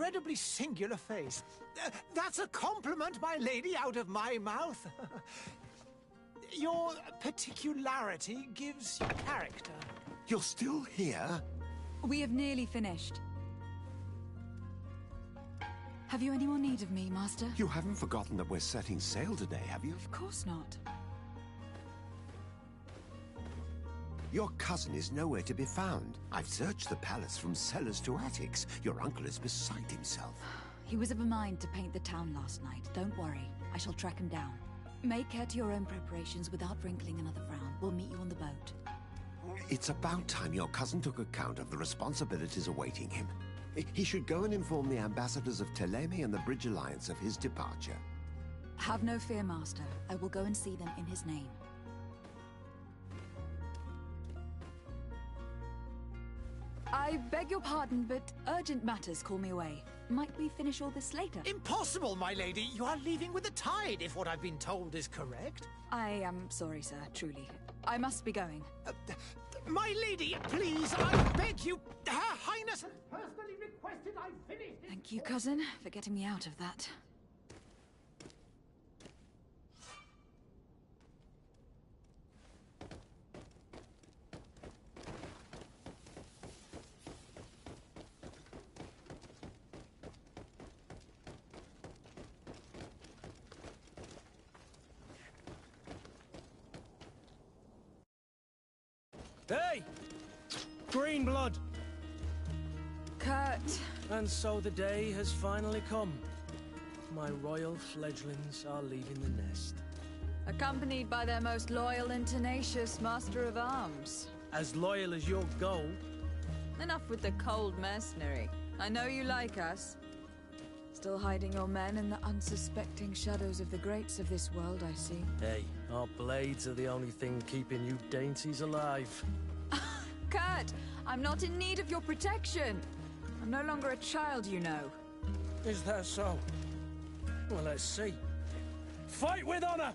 incredibly singular face. That's a compliment, my lady, out of my mouth. Your particularity gives you character. You're still here? We have nearly finished. Have you any more need of me, Master? You haven't forgotten that we're setting sail today, have you? Of course not. Your cousin is nowhere to be found. I've searched the palace from cellars to attics. Your uncle is beside himself. He was of a mind to paint the town last night. Don't worry. I shall track him down. Make care to your own preparations without wrinkling another frown. We'll meet you on the boat. It's about time your cousin took account of the responsibilities awaiting him. He should go and inform the ambassadors of Teleme and the Bridge Alliance of his departure. Have no fear, Master. I will go and see them in his name. I beg your pardon, but urgent matters call me away. Might we finish all this later? Impossible, my lady. You are leaving with the tide, if what I've been told is correct. I am sorry, sir, truly. I must be going. My lady, please, I beg you. Her Highness has personally requested I finish this. Thank you, cousin, for getting me out of that. Hey! Green blood! Kurt. And so the day has finally come. My royal fledglings are leaving the nest. Accompanied by their most loyal and tenacious master of arms. As loyal as your gold. Enough with the cold mercenary. I know you like us. Still hiding your men in the unsuspecting shadows of the greats of this world, I see. Hey, our blades are the only thing keeping you dainties alive. Kurt, I'm not in need of your protection. I'm no longer a child, you know. Is that so? Well, let's see. Fight with honor!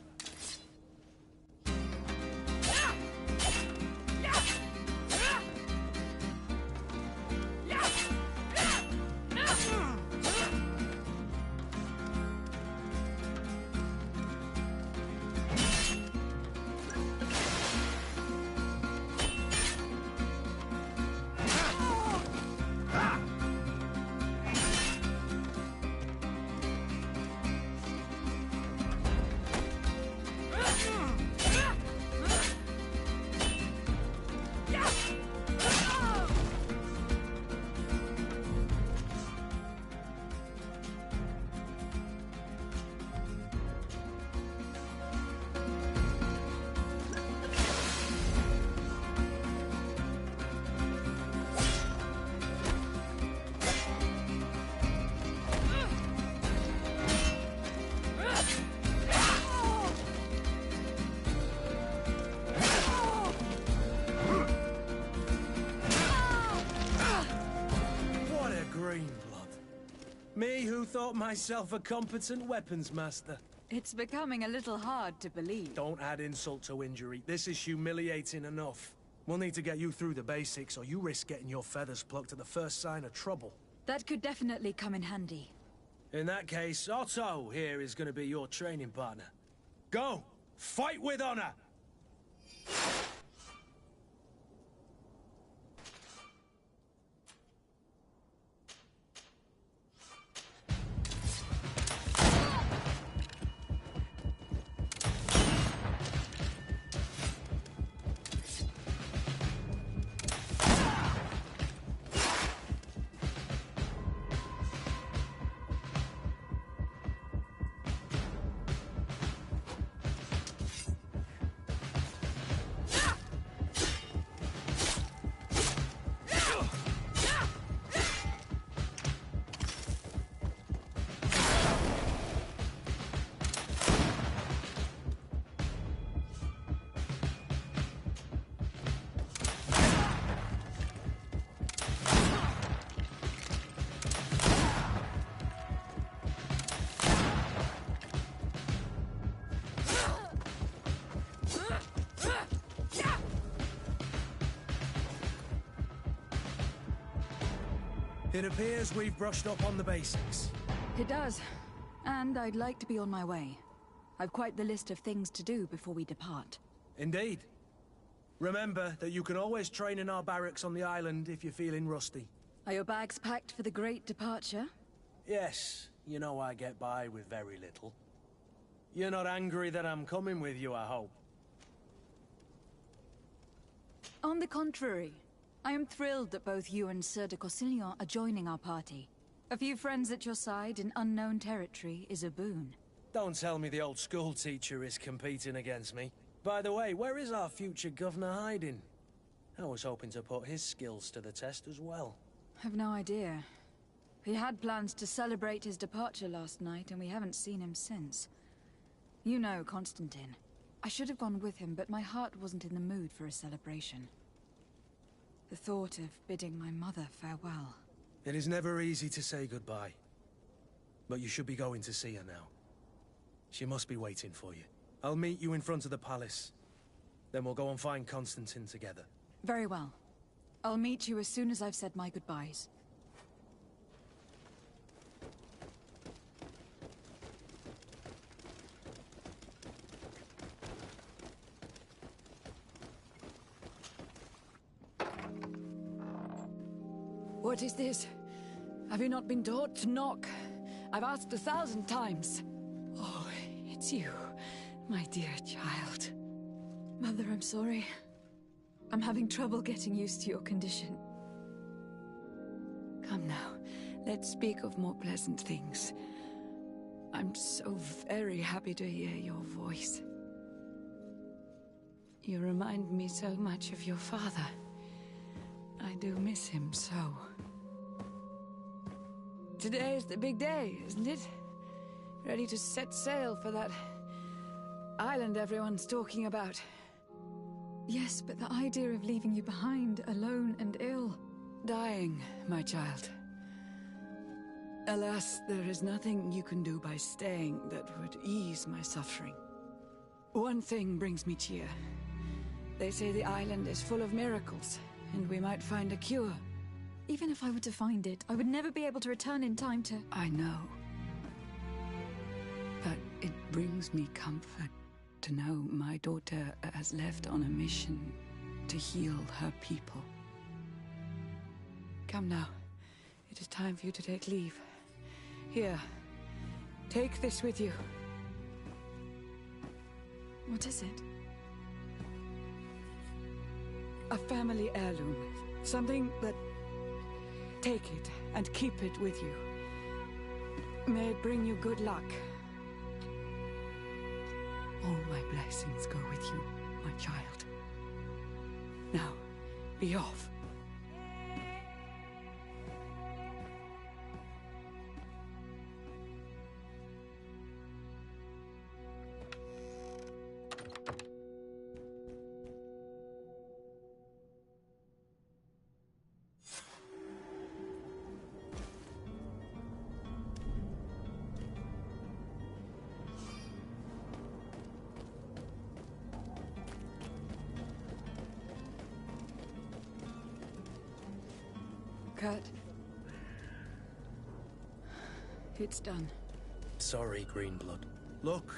Me who thought myself a competent weapons master. It's becoming a little hard to believe. Don't add insult to injury. This is humiliating enough. We'll need to get you through the basics, or you risk getting your feathers plucked at the first sign of trouble. That could definitely come in handy. In that case, Otto here is going to be your training partner. Go! Fight with honor! It appears we've brushed up on the basics. It does. And I'd like to be on my way. I've quite the list of things to do before we depart. Indeed. Remember that you can always train in our barracks on the island if you're feeling rusty. Are your bags packed for the great departure? Yes, you know I get by with very little. You're not angry that I'm coming with you, I hope. On the contrary, I am thrilled that both you and Sir de Cossillon are joining our party. A few friends at your side in unknown territory is a boon. Don't tell me the old school teacher is competing against me. By the way, where is our future governor hiding? I was hoping to put his skills to the test as well. I've no idea. He had plans to celebrate his departure last night, and we haven't seen him since. You know Constantine. I should have gone with him, but my heart wasn't in the mood for a celebration. The thought of bidding my mother farewell. It is never easy to say goodbye. But you should be going to see her now. She must be waiting for you. I'll meet you in front of the palace. Then we'll go and find Constantine together. Very well. I'll meet you as soon as I've said my goodbyes. What is this? Have you not been taught to knock? I've asked 1,000 times. Oh, it's you, my dear child. Mother, I'm sorry. I'm having trouble getting used to your condition. Come now, let's speak of more pleasant things. I'm so very happy to hear your voice. You remind me so much of your father. I do miss him so. Today is the big day, isn't it? Ready to set sail for that island everyone's talking about. Yes, but the idea of leaving you behind, alone and ill... Dying, my child. Alas, there is nothing you can do by staying that would ease my suffering. One thing brings me cheer. They say the island is full of miracles, and we might find a cure. Even if I were to find it, I would never be able to return in time to... I know. But it brings me comfort to know my daughter has left on a mission to heal her people. Come now. It is time for you to take leave. Here. Take this with you. What is it? A family heirloom. Something that... Take it and keep it with you. May it bring you good luck. All my blessings go with you, my child. Now, be off. Kurt. It's done. Sorry, Greenblood. Look,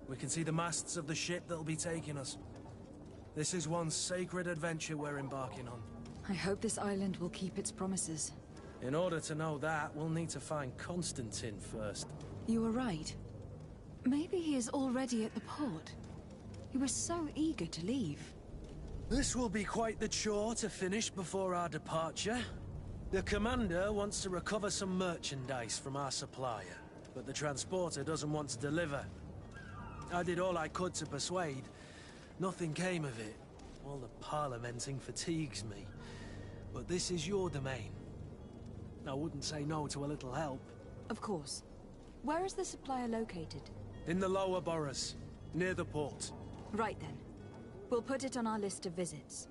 we can see the masts of the ship that'll be taking us. This is one sacred adventure we're embarking on. I hope this island will keep its promises. In order to know that, we'll need to find Constantine first. You were right. Maybe he is already at the port. He was so eager to leave. This will be quite the chore to finish before our departure. The commander wants to recover some merchandise from our supplier, but the transporter doesn't want to deliver. I did all I could to persuade. Nothing came of it. All the parliamenting fatigues me. But this is your domain. I wouldn't say no to a little help. Of course. Where is the supplier located? In the lower boroughs, near the port. Right then. We'll put it on our list of visits.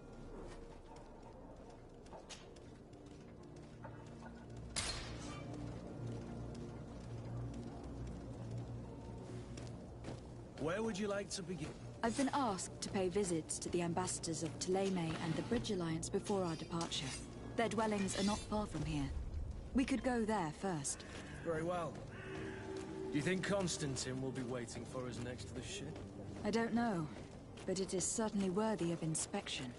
Where would you like to begin? I've been asked to pay visits to the ambassadors of Ptolemy and the Bridge Alliance before our departure. Their dwellings are not far from here. We could go there first. Very well. Do you think Constantine will be waiting for us next to the ship? I don't know, but it is certainly worthy of inspection.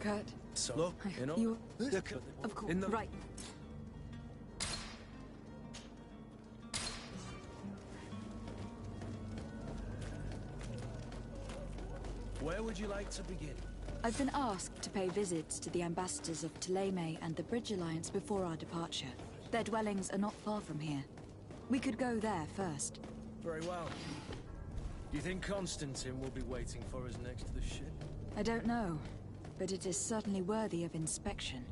Kurt. So, look, you know, You... Of course, right. where would you like to begin? I've been asked to pay visits to the ambassadors of Ptolemy and the Bridge Alliance before our departure. Their dwellings are not far from here. We could go there first. Very well. Do you think Constantine will be waiting for us next to the ship? I don't know, but it is certainly worthy of inspection.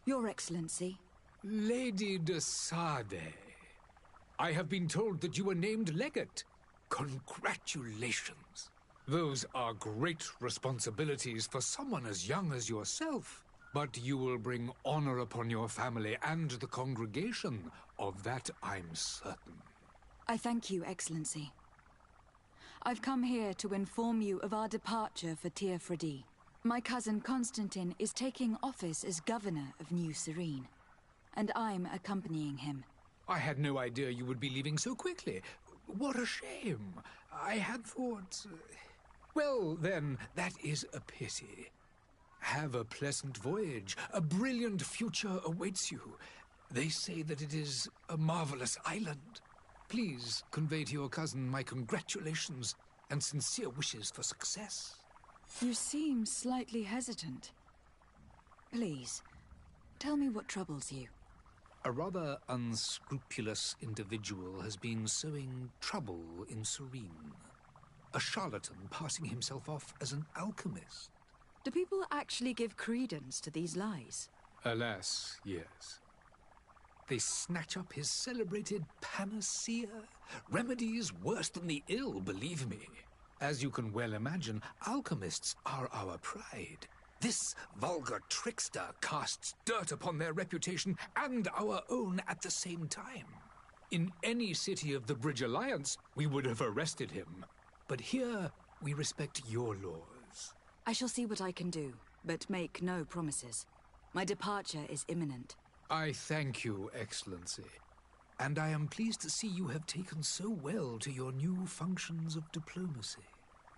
Your Excellency. Lady de Sade, I have been told that you were named legate. Congratulations. Those are great responsibilities for someone as young as yourself. But you will bring honor upon your family and the congregation. Of that I'm certain. I thank you, Excellency. I've come here to inform you of our departure for Teofredi. My cousin Constantine is taking office as governor of New Serene, and I'm accompanying him. I had no idea you would be leaving so quickly. What a shame. I had thought... Well, then, that is a pity. Have a pleasant voyage. A brilliant future awaits you. They say that it is a marvelous island. Please convey to your cousin my congratulations and sincere wishes for success. You seem slightly hesitant. Please, tell me what troubles you. A rather unscrupulous individual has been sowing trouble in Serene. A charlatan passing himself off as an alchemist. Do people actually give credence to these lies? Alas, yes. They snatch up his celebrated panacea. Remedies worse than the ill, believe me. As you can well imagine, alchemists are our pride. This vulgar trickster casts dirt upon their reputation and our own at the same time. In any city of the Bridge Alliance, we would have arrested him. But here, we respect your laws. I shall see what I can do, but make no promises. My departure is imminent. I thank you, Excellency. And I am pleased to see you have taken so well to your new functions of diplomacy.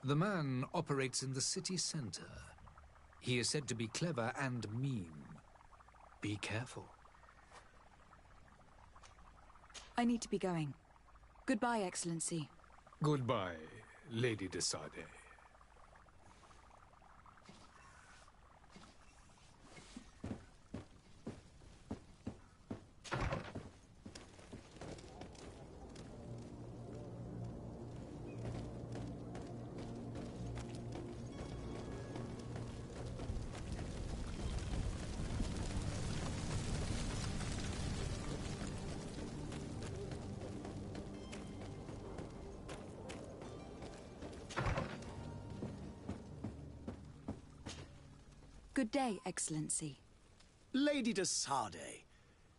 The man operates in the city center. He is said to be clever and mean. Be careful. I need to be going. Goodbye, Excellency. Goodbye, Lady de Sardet. Good day, Excellency. Lady de Sardet,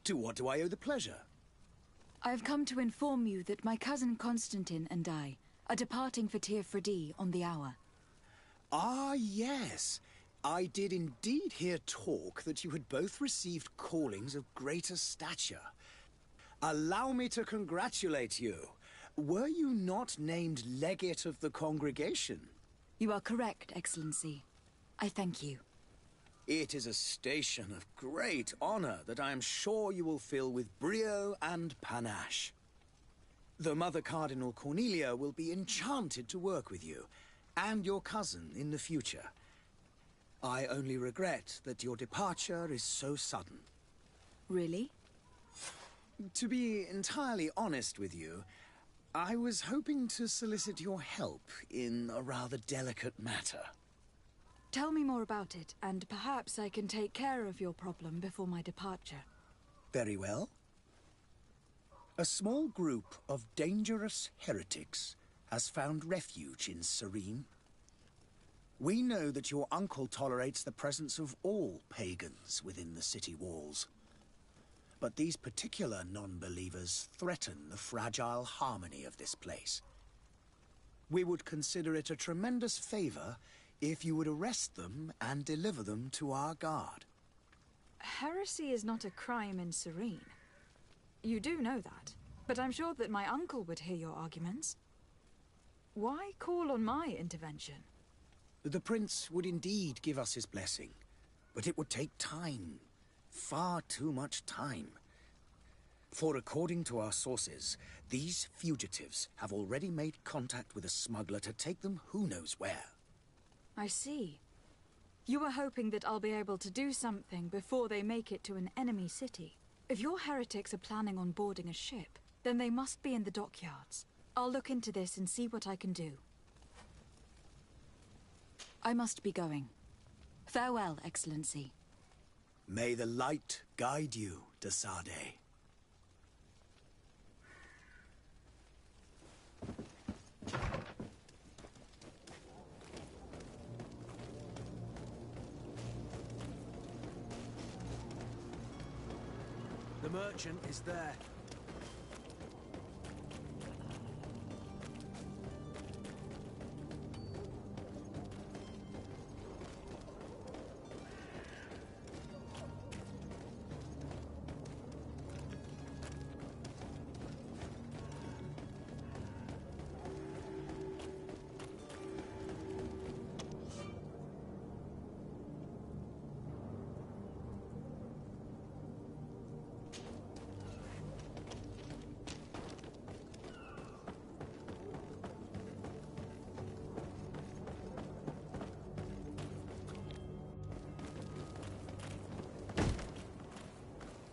to what do I owe the pleasure? I have come to inform you that my cousin Constantine and I are departing for Tir-Fredi on the hour. Ah, yes. I did indeed hear talk that you had both received callings of greater stature. Allow me to congratulate you. Were you not named legate of the congregation? You are correct, Excellency. I thank you. It is a station of great honor that I am sure you will fill with brio and panache. The Mother Cardinal Cornelia will be enchanted to work with you, and your cousin in the future. I only regret that your departure is so sudden. Really? To be entirely honest with you, I was hoping to solicit your help in a rather delicate matter. Tell me more about it, and perhaps I can take care of your problem before my departure. Very well. A small group of dangerous heretics has found refuge in Serene. We know that your uncle tolerates the presence of all pagans within the city walls. But these particular non-believers threaten the fragile harmony of this place. We would consider it a tremendous favor if you would arrest them and deliver them to our guard. Heresy is not a crime in Serene. You do know that, but I'm sure that my uncle would hear your arguments. Why call on my intervention? The prince would indeed give us his blessing, but it would take time. Far too much time. For according to our sources, these fugitives have already made contact with a smuggler to take them who knows where. I see. You were hoping that I'll be able to do something before they make it to an enemy city. If your heretics are planning on boarding a ship, then they must be in the dockyards. I'll look into this and see what I can do. I must be going. Farewell, Excellency. May the light guide you, de Sardet. The merchant is there.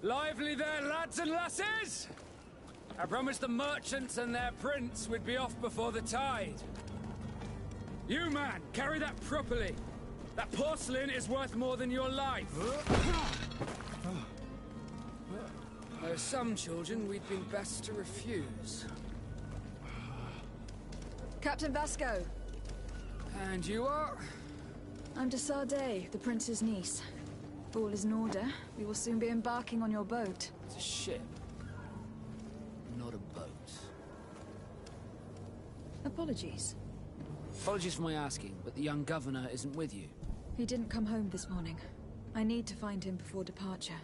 Lively there, lads and lasses! I promised the merchants and their prince we'd be off before the tide. You, man, carry that properly. That porcelain is worth more than your life. There are some children we'd been best to refuse. Captain Vasco. And you are? I'm de Sardet, the prince's niece. If all is in order, we will soon be embarking on your boat. It's a ship, not a boat. Apologies. Apologies for my asking, but the young governor isn't with you. He didn't come home this morning. I need to find him before departure.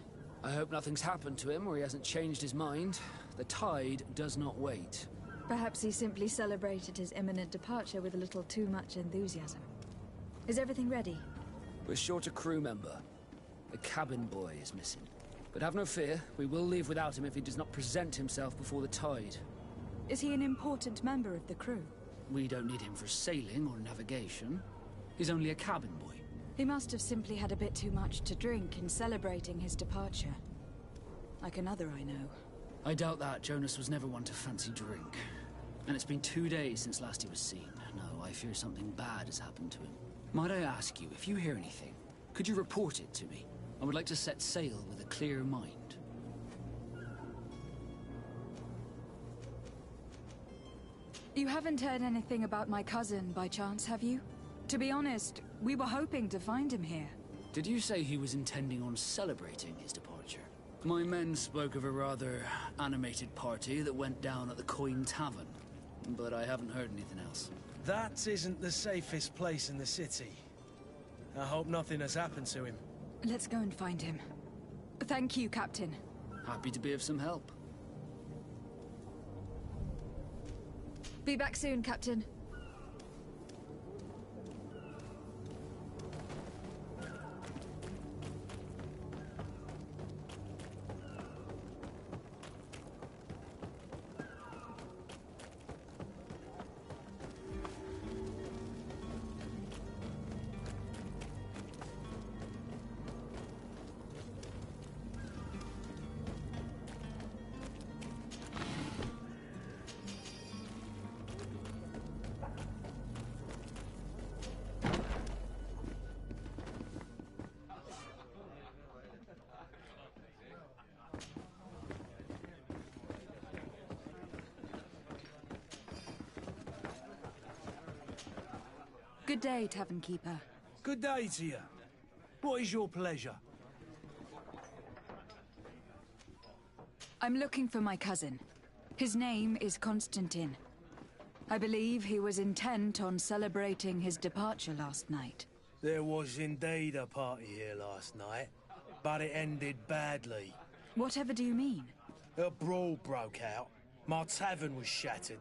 I hope nothing's happened to him or he hasn't changed his mind. The tide does not wait. Perhaps he simply celebrated his imminent departure with a little too much enthusiasm. Is everything ready? We're short a crew member. The cabin boy is missing. But have no fear, we will leave without him if he does not present himself before the tide. Is he an important member of the crew? We don't need him for sailing or navigation. He's only a cabin boy. He must have simply had a bit too much to drink in celebrating his departure. Like another I know. I doubt that. Jonas was never one to fancy drink. And it's been 2 days since last he was seen. No, I fear something bad has happened to him. Might I ask you, if you hear anything, could you report it to me? I would like to set sail with a clear mind. You haven't heard anything about my cousin, by chance, have you? To be honest, we were hoping to find him here. Did you say he was intending on celebrating his departure? My men spoke of a rather animated party that went down at the Coin Tavern, but I haven't heard anything else. That isn't the safest place in the city. I hope nothing has happened to him. Let's go and find him. Thank you, Captain. Happy to be of some help. Be back soon, Captain. Good day, Tavern Keeper. Good day to you. What is your pleasure? I'm looking for my cousin. His name is Constantine. I believe he was intent on celebrating his departure last night. There was indeed a party here last night, but it ended badly. Whatever do you mean? A brawl broke out. My tavern was shattered,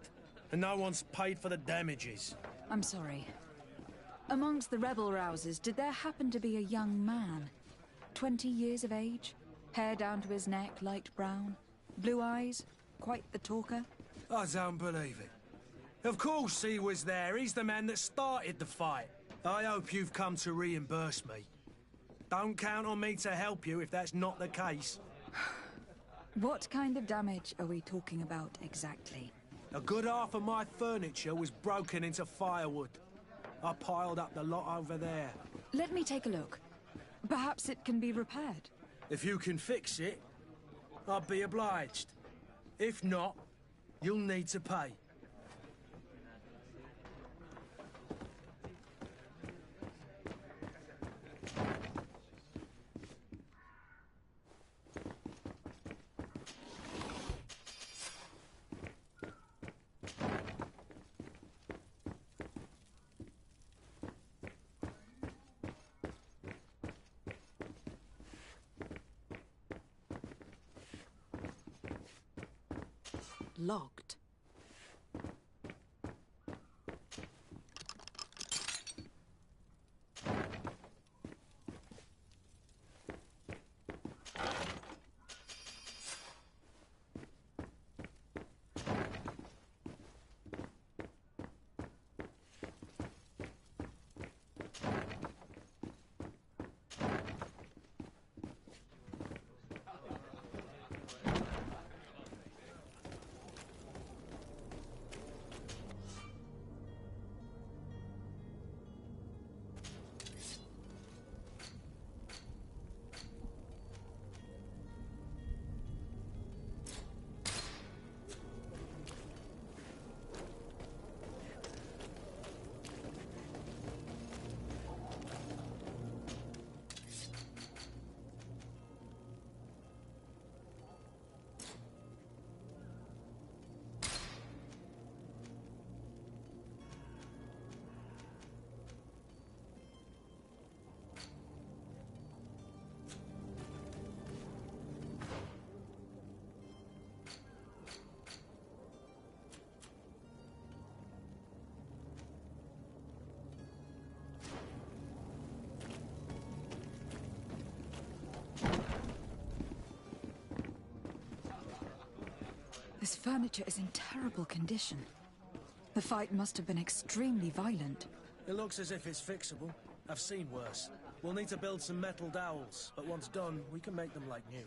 and no one's paid for the damages. I'm sorry. Amongst the rebel rousers, did there happen to be a young man? 20 years of age? Hair down to his neck, light brown? Blue eyes? Quite the talker? I don't believe it. Of course he was there. He's the man that started the fight. I hope you've come to reimburse me. Don't count on me to help you if that's not the case. What kind of damage are we talking about exactly? A good half of my furniture was broken into firewood. I piled up the lot over there. Let me take a look. Perhaps it can be repaired. If you can fix it, I'd be obliged. If not, you'll need to pay. Locked. This furniture is in terrible condition. The fight must have been extremely violent. It looks as if it's fixable. I've seen worse. We'll need to build some metal dowels, but once done, we can make them like new.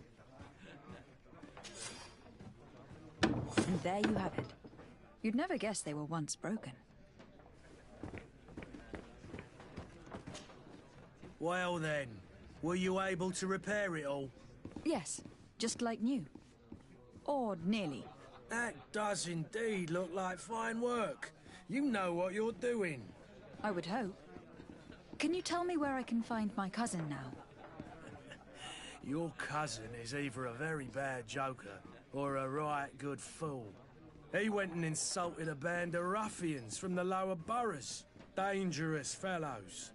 And there you have it. You'd never guess they were once broken. Well then, were you able to repair it all? Yes, just like new. Or nearly. That does indeed look like fine work. You know what you're doing. I would hope. Can you tell me where I can find my cousin now? Your cousin is either a very bad joker or a right good fool. He went and insulted a band of ruffians from the lower boroughs. Dangerous fellows.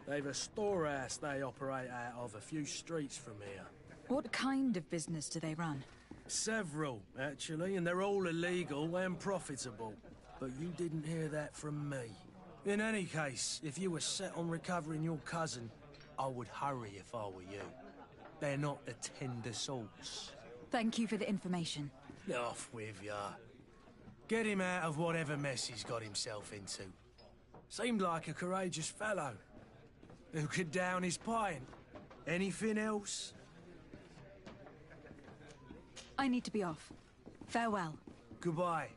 They've a storehouse they operate out of a few streets from here. What kind of business do they run? Several, actually, and they're all illegal and profitable. But you didn't hear that from me. In any case, if you were set on recovering your cousin, I would hurry if I were you. They're not the tender sorts. Thank you for the information. Off with ya. Get him out of whatever mess he's got himself into. Seemed like a courageous fellow. Who could down his pint? Anything else? I need to be off. Farewell. Goodbye.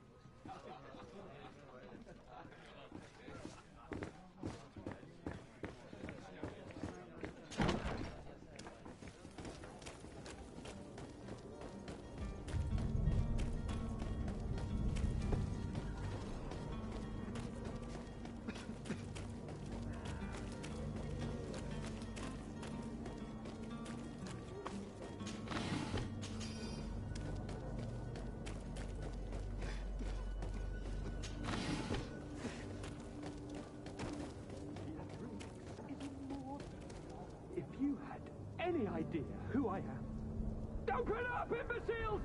If you had any idea who I am... Open up, imbeciles!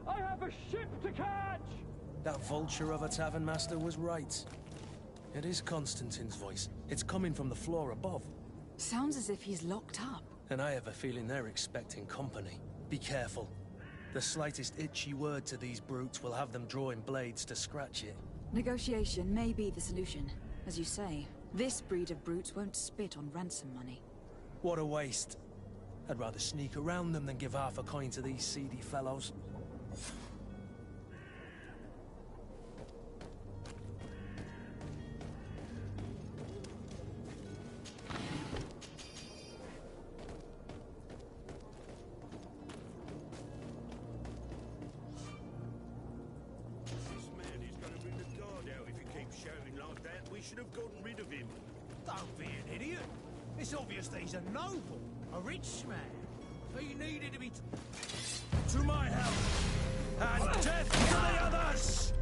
I have a ship to catch! That vulture of a tavern master was right. It is Constantine's voice. It's coming from the floor above. Sounds as if he's locked up. And I have a feeling they're expecting company. Be careful. The slightest itchy word to these brutes will have them drawing blades to scratch it. Negotiation may be the solution. As you say, this breed of brutes won't spit on ransom money. What a waste. I'd rather sneak around them than give half a coin to these seedy fellows. Should have gotten rid of him. Don't be an idiot. It's obvious that he's a noble, a rich man. He needed to be... To my help! And death to the others!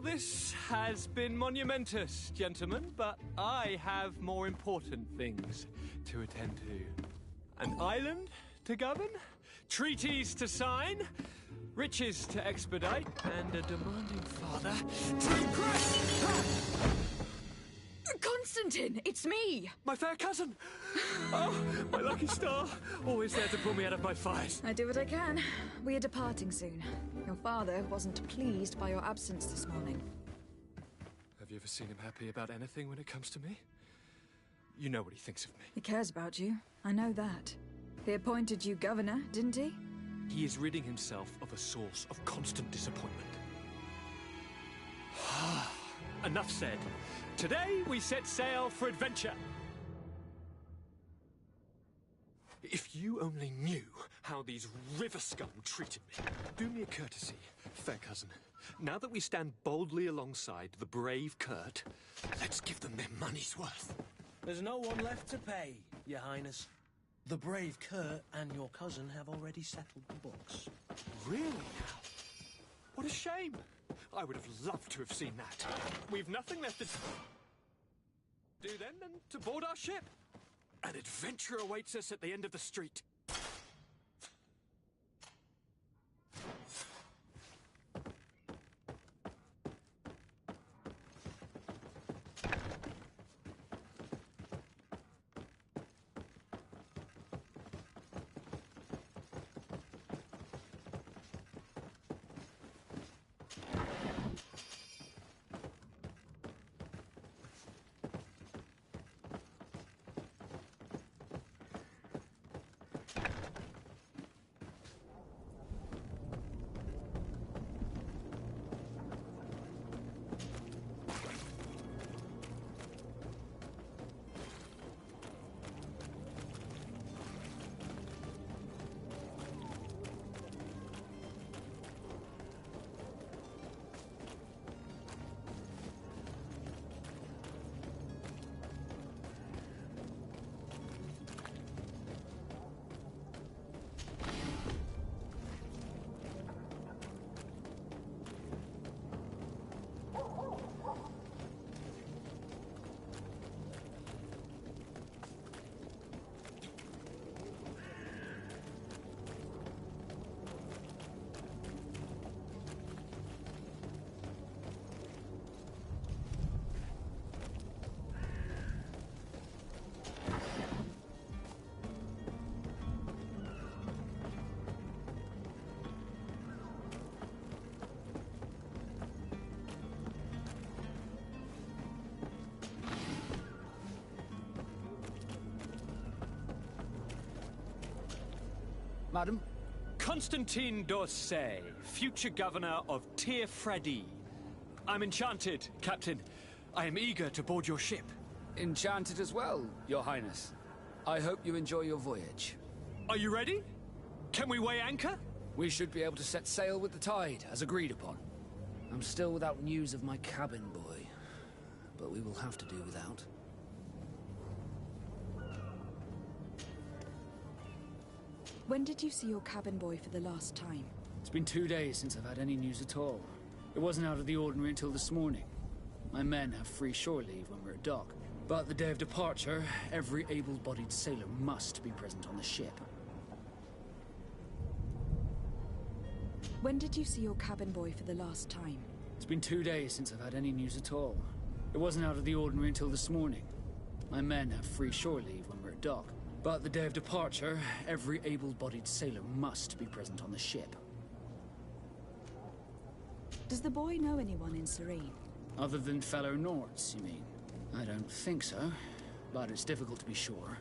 this has been monumentous, gentlemen, but I have more important things to attend to. An island to govern, treaties to sign, riches to expedite, and a demanding father to impress. Constantine, it's me! My fair cousin! Oh, my lucky star. Always there to pull me out of my fires. I do what I can. We are departing soon. Your father wasn't pleased by your absence this morning. Have you ever seen him happy about anything when it comes to me? You know what he thinks of me. He cares about you. I know that. He appointed you governor, didn't he? He is ridding himself of a source of constant disappointment. Enough said. Today we set sail for adventure. If you only knew how these river scum treated me. Do me a courtesy, fair cousin. Now that we stand boldly alongside the brave Kurt, let's give them their money's worth. There's no one left to pay, Your Highness. The brave Kurt and your cousin have already settled the books. Really now? What a shame. I would have loved to have seen that. We've nothing left to do then than to board our ship. An adventure awaits us at the end of the street. Madam? Constantine d'Orsay, future governor of Tir Freddy. I'm enchanted, Captain. I am eager to board your ship. Enchanted as well, Your Highness. I hope you enjoy your voyage. Are you ready? Can we weigh anchor? We should be able to set sail with the tide, as agreed upon. I'm still without news of my cabin boy, but we will have to do without. When did you see your cabin boy for the last time? It's been 2 days since I've had any news at all. It wasn't out of the ordinary until this morning. My men have free shore leave when we're at dock. But the day of departure, every able-bodied sailor must be present on the ship. When did you see your cabin boy for the last time? It's been 2 days since I've had any news at all. It wasn't out of the ordinary until this morning. My men have free shore leave when we're at dock. But the day of departure, every able-bodied sailor must be present on the ship. Does the boy know anyone in Serene? Other than fellow Nords, you mean? I don't think so, but it's difficult to be sure.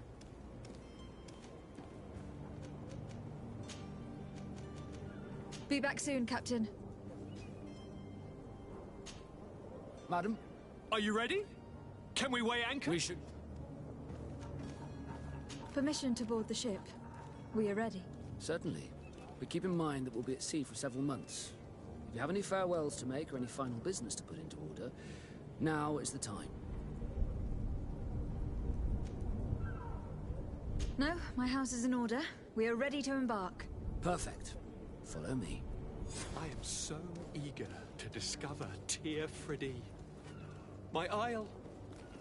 Be back soon, Captain. Madam? Are you ready? Can we weigh anchor? We should... Permission to board the ship. We are ready. Certainly. But keep in mind that we'll be at sea for several months. If you have any farewells to make or any final business to put into order, now is the time. No, my house is in order. We are ready to embark. Perfect. Follow me. I am so eager to discover Tear Freddy. My isle,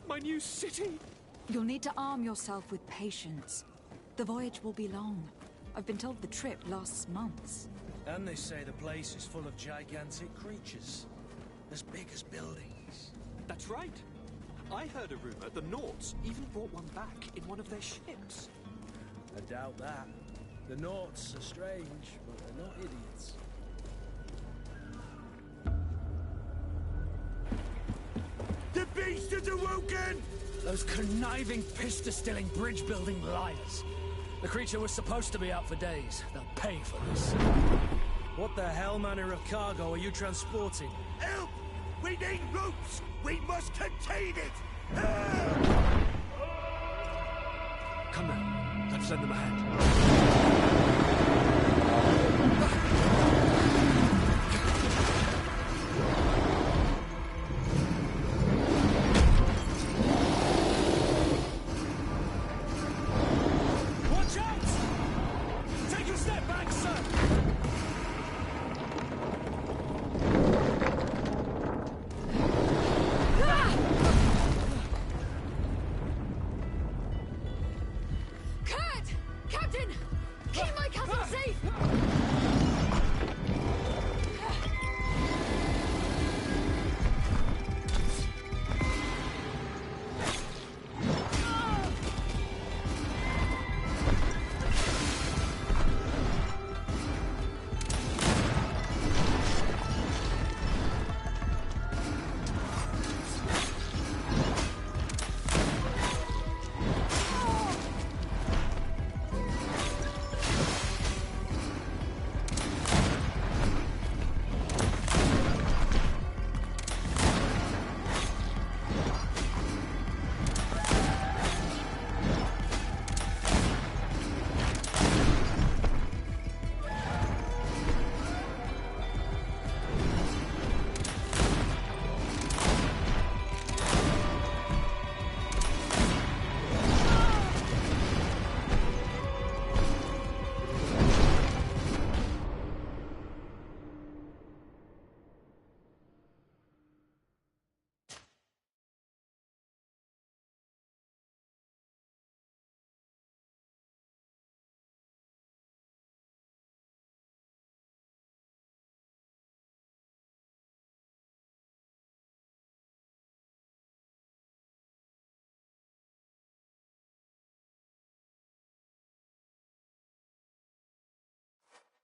my new city. You'll need to arm yourself with patience. The voyage will be long. I've been told the trip lasts months. And they say the place is full of gigantic creatures, as big as buildings. That's right. I heard a rumor the Nauts even brought one back in one of their ships. I doubt that. The Nauts are strange, but they're not idiots. The beast is awoken! Those conniving, pista-stilling, bridge-building liars. The creature was supposed to be out for days. They'll pay for this. What the hell manner of cargo are you transporting? Help! We need ropes! We must contain it! Come now, let's send them ahead. Watch out! Take a step back, sir! Kurt! Captain! Keep my castle safe!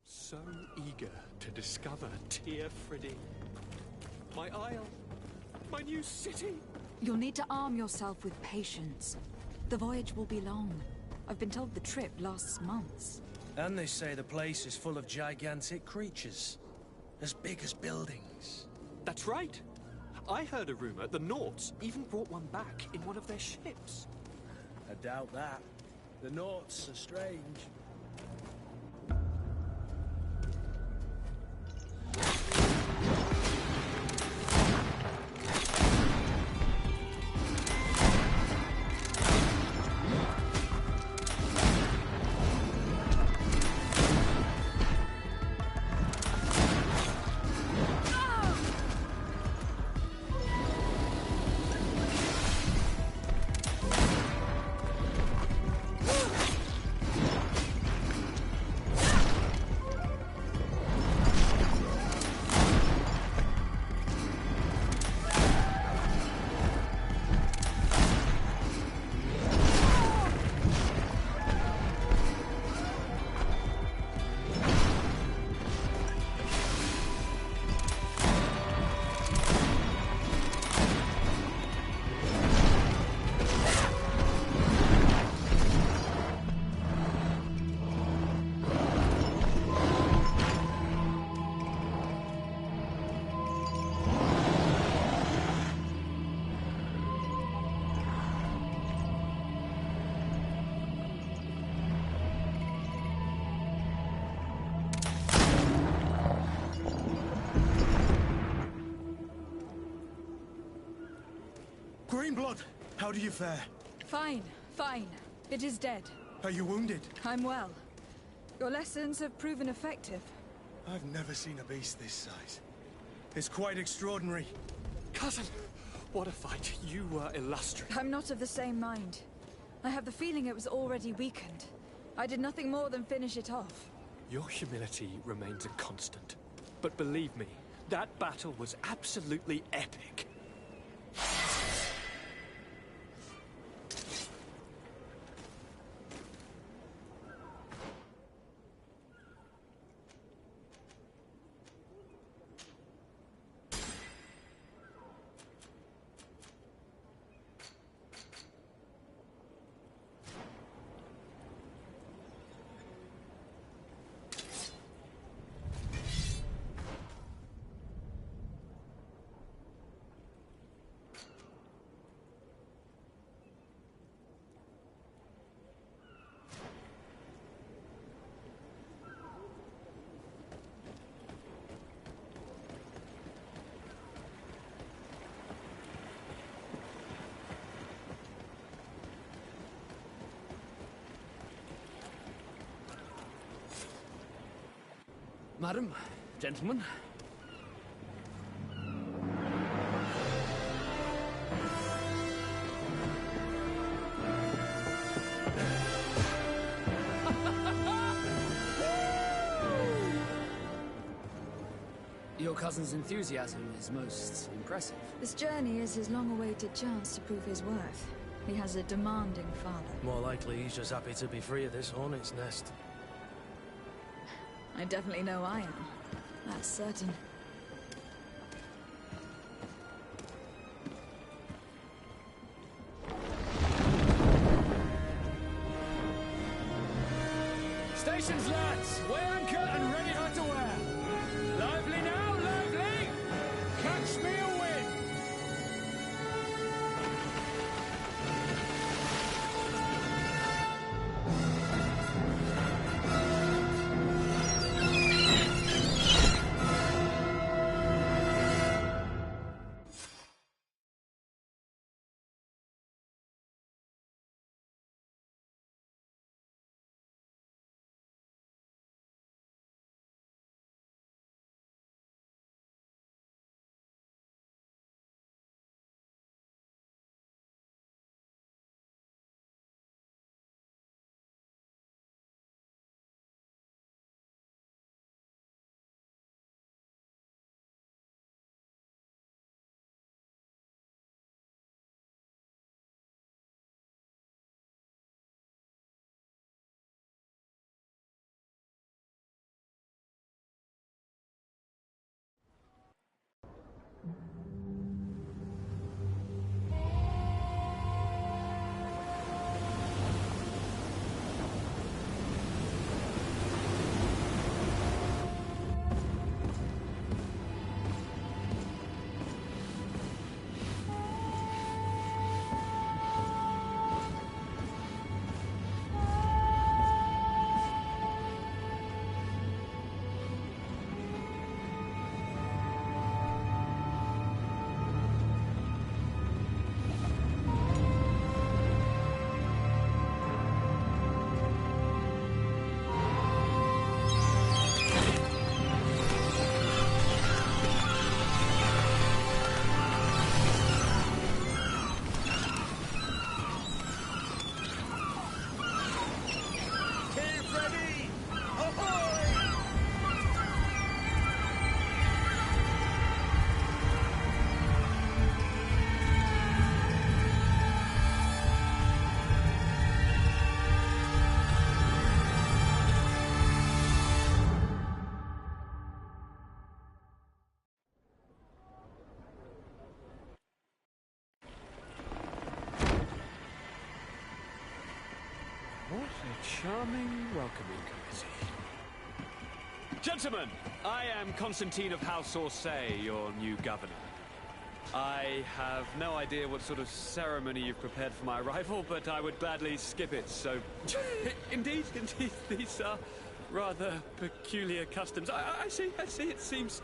So eager to discover Tear Freddy. My isle, my new city. You'll need to arm yourself with patience. The voyage will be long. I've been told the trip lasts months. And they say the place is full of gigantic creatures, as big as buildings. That's right. I heard a rumor the Nauts even brought one back in one of their ships. I doubt that. The Nauts are strange. Greenblood, how do you fare? Fine, fine. It is dead. Are you wounded? I'm well. Your lessons have proven effective. I've never seen a beast this size. It's quite extraordinary. Cousin, what a fight. You were illustrious. I'm not of the same mind. I have the feeling it was already weakened. I did nothing more than finish it off. Your humility remains a constant. But believe me, that battle was absolutely epic. Madam, gentlemen. Your cousin's enthusiasm is most impressive. This journey is his long-awaited chance to prove his worth. He has a demanding father. More likely he's just happy to be free of this hornet's nest. I definitely know I am. That's certain. Stations, lads! Weigh anchor and ready hard to wear! Lively now, lively! Catch me a wind! What a charming welcoming committee. Gentlemen, I am Constantine of House Orsay, your new governor. I have no idea what sort of ceremony you've prepared for my arrival, but I would gladly skip it, so... Indeed, these are rather peculiar customs. I see, it seems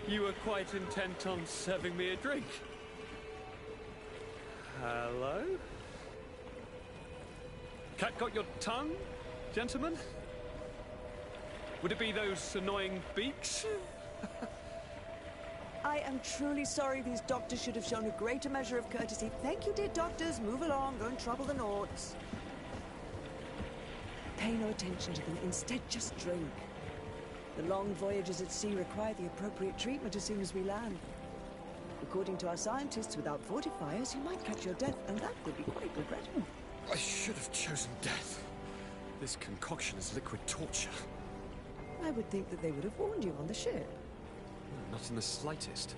you were quite intent on serving me a drink. Hello? Cat got your tongue, gentlemen? Would it be those annoying beaks? I am truly sorry these doctors should have shown a greater measure of courtesy. Thank you, dear doctors. Move along, don't trouble the Nords. Pay no attention to them. Instead, just drink. The long voyages at sea require the appropriate treatment as soon as we land. According to our scientists, without fortifiers, you might catch your death, and that would be quite regrettable. I should have chosen death. This concoction is liquid torture. I would think that they would have warned you on the ship. Not in the slightest.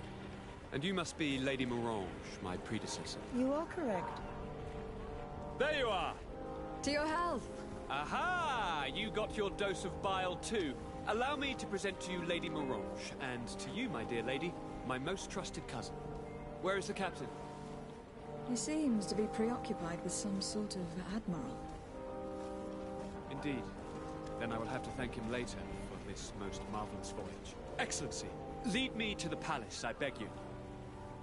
And you must be Lady Morange, my predecessor. You are correct. There you are! To your health! Aha! You got your dose of bile too. Allow me to present to you Lady Morange, and to you, my dear lady, my most trusted cousin. Where is the captain? He seems to be preoccupied with some sort of admiral. Indeed. Then I will have to thank him later for this most marvelous voyage. Excellency, lead me to the palace, I beg you.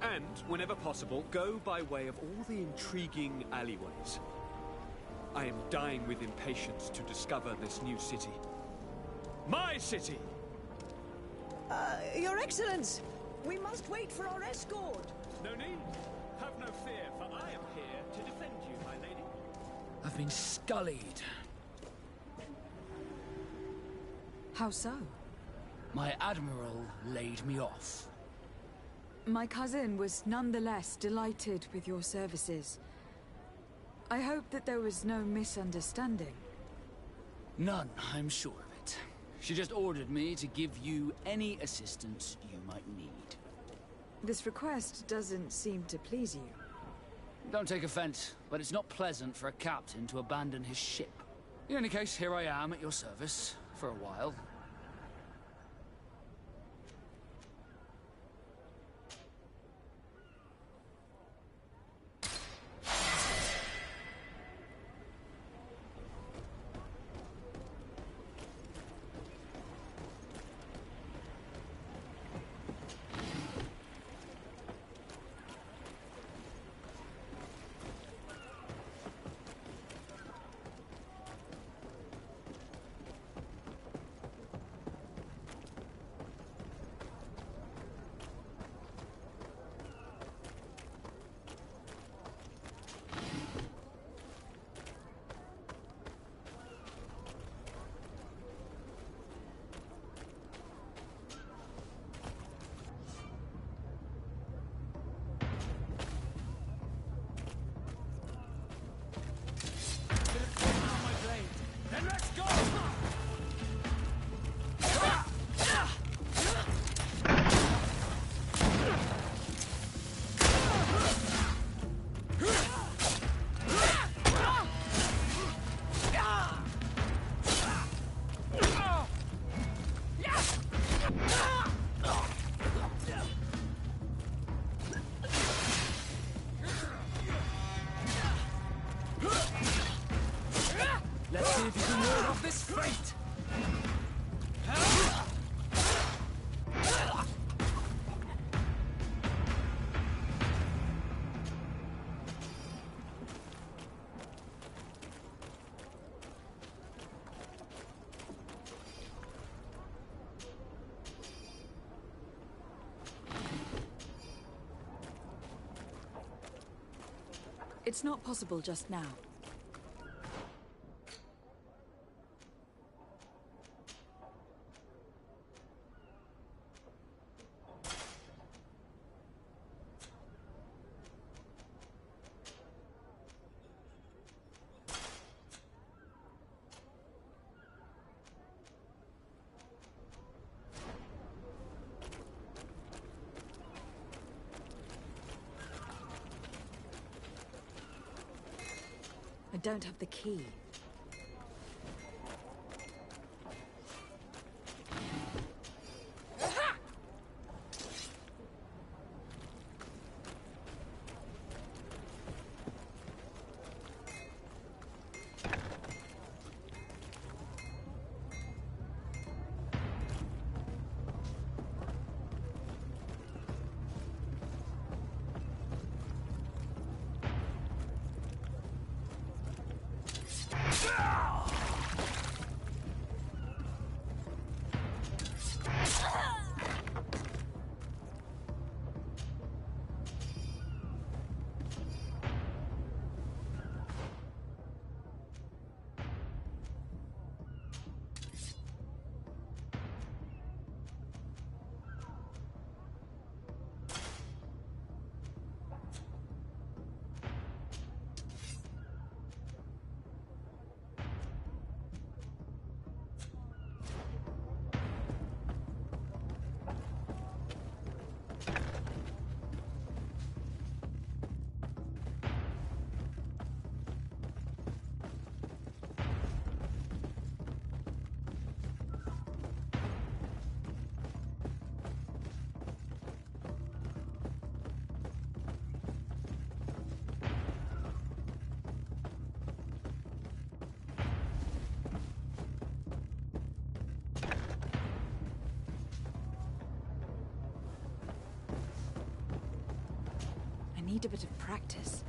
And, whenever possible, go by way of all the intriguing alleyways. I am dying with impatience to discover this new city. My city! Your Excellence! We must wait for our escort! No need. Have no fear, for I am here to defend you, my lady. I've been scullied. How so? My admiral laid me off. My cousin was nonetheless delighted with your services. I hope that there was no misunderstanding. None, I'm sure of it. She just ordered me to give you any assistance you might need. This request doesn't seem to please you. Don't take offense, but it's not pleasant for a captain to abandon his ship. In any case, here I am at your service, for a while. Let's see if you can ward off this fate! It's not possible just now. I don't have the key. need a bit of practice.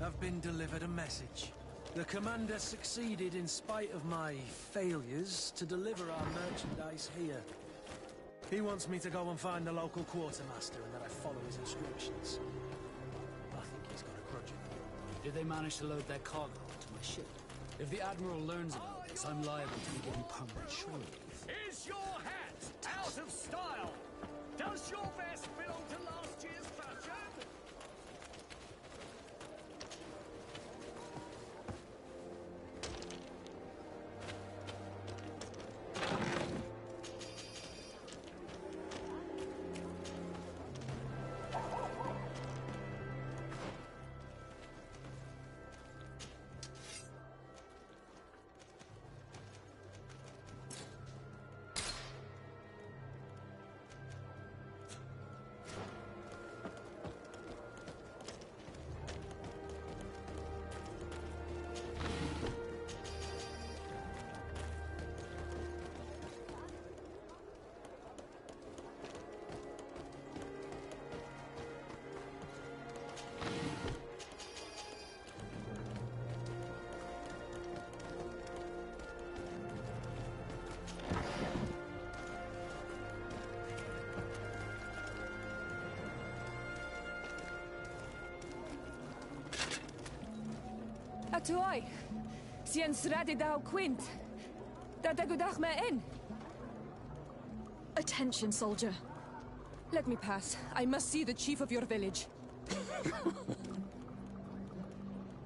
I've been delivered a message. The commander succeeded, in spite of my failures, to deliver our merchandise here. He wants me to go and find the local quartermaster and that I follow his instructions. I think he's got a grudge at me. Did they manage to load their cargo onto my ship? If the Admiral learns about this, I'm liable to be given permanent shore leave. Is your hat out of style? Does your vest belong to last year's fashion? Atuai, sien sradi dau quint. Dadagudach me in. Attention, soldier. Let me pass. I must see the chief of your village.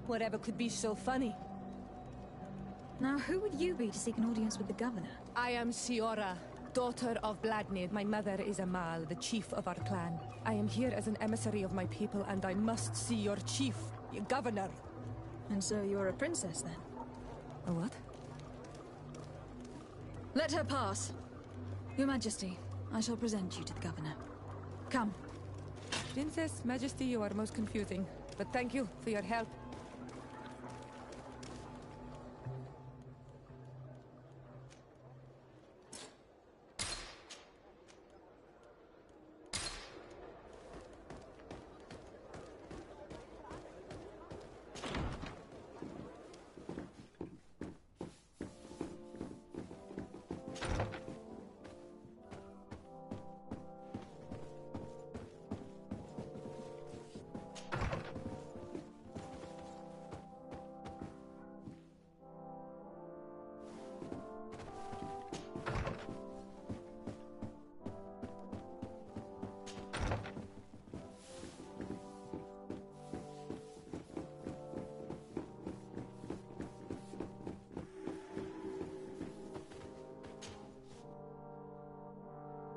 Whatever could be so funny. Now, who would you be to seek an audience with the governor? I am Siora, daughter of Bladnid. My mother is Amal, the chief of our clan. I am here as an emissary of my people, and I must see your chief, your governor. And so you're a princess, then? A what? Let her pass. Your Majesty, I shall present you to the governor. Come. Princess, Majesty, you are most confusing. But thank you for your help.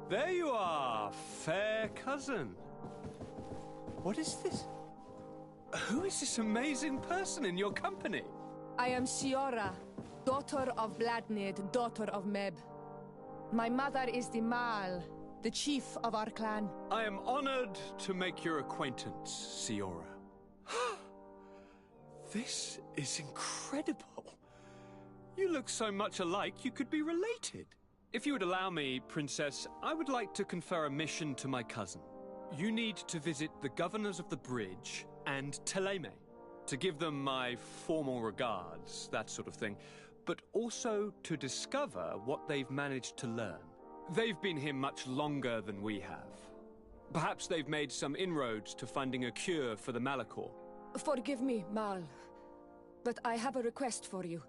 There you are, fair cousin. What is this? Who is this amazing person in your company? I am Siora, daughter of Bladnid, daughter of Meb. My mother is the Mal, the chief of our clan. I am honored to make your acquaintance, Siora. This is incredible. You look so much alike you could be related. If you would allow me, Princess, I would like to confer a mission to my cousin. You need to visit the governors of the bridge and Teleme, to give them my formal regards, that sort of thing, but also to discover what they've managed to learn. They've been here much longer than we have. Perhaps they've made some inroads to finding a cure for the Malachor. Forgive me, Mal, but I have a request for you.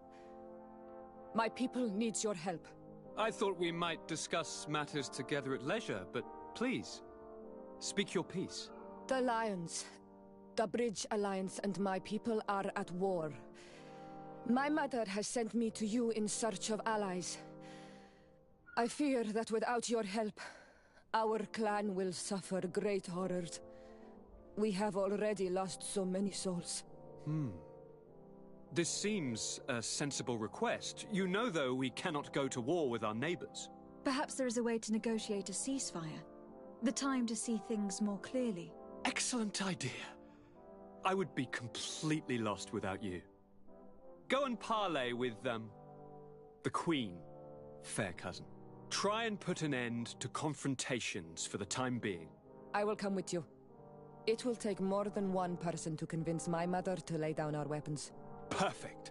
My people needs your help. I thought we might discuss matters together at leisure, but please, speak your piece. The Lions, the Bridge Alliance and my people are at war. My mother has sent me to you in search of allies. I fear that without your help, our clan will suffer great horrors. We have already lost so many souls. This seems a sensible request. You know, though, we cannot go to war with our neighbors. Perhaps there is a way to negotiate a ceasefire. The time to see things more clearly. Excellent idea. I would be completely lost without you. Go and parley with, the Queen, fair cousin. Try and put an end to confrontations for the time being. I will come with you. It will take more than one person to convince my mother to lay down our weapons. Perfect.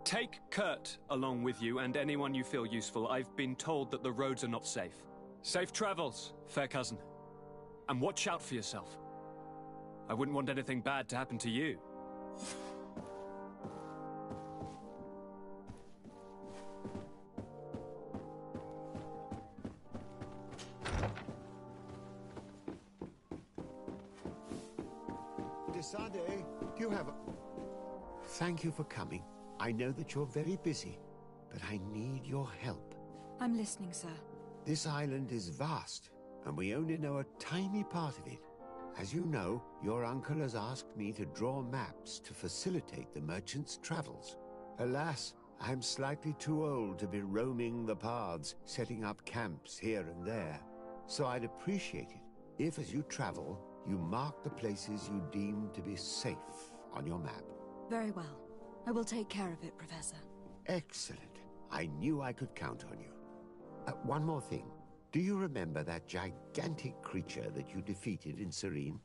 Take Kurt along with you and anyone you feel useful. I've been told that the roads are not safe. Safe travels, fair cousin. And watch out for yourself. I wouldn't want anything bad to happen to you. Desade, do you have a... Thank you for coming. I know that you're very busy, but I need your help. I'm listening, sir. This island is vast, and we only know a tiny part of it. As you know, your uncle has asked me to draw maps to facilitate the merchants' travels. Alas, I'm slightly too old to be roaming the paths, setting up camps here and there. So I'd appreciate it if, as you travel, you mark the places you deem to be safe on your map. Very well. I will take care of it, Professor. Excellent. I knew I could count on you. One more thing. Do you remember that gigantic creature that you defeated in Serene?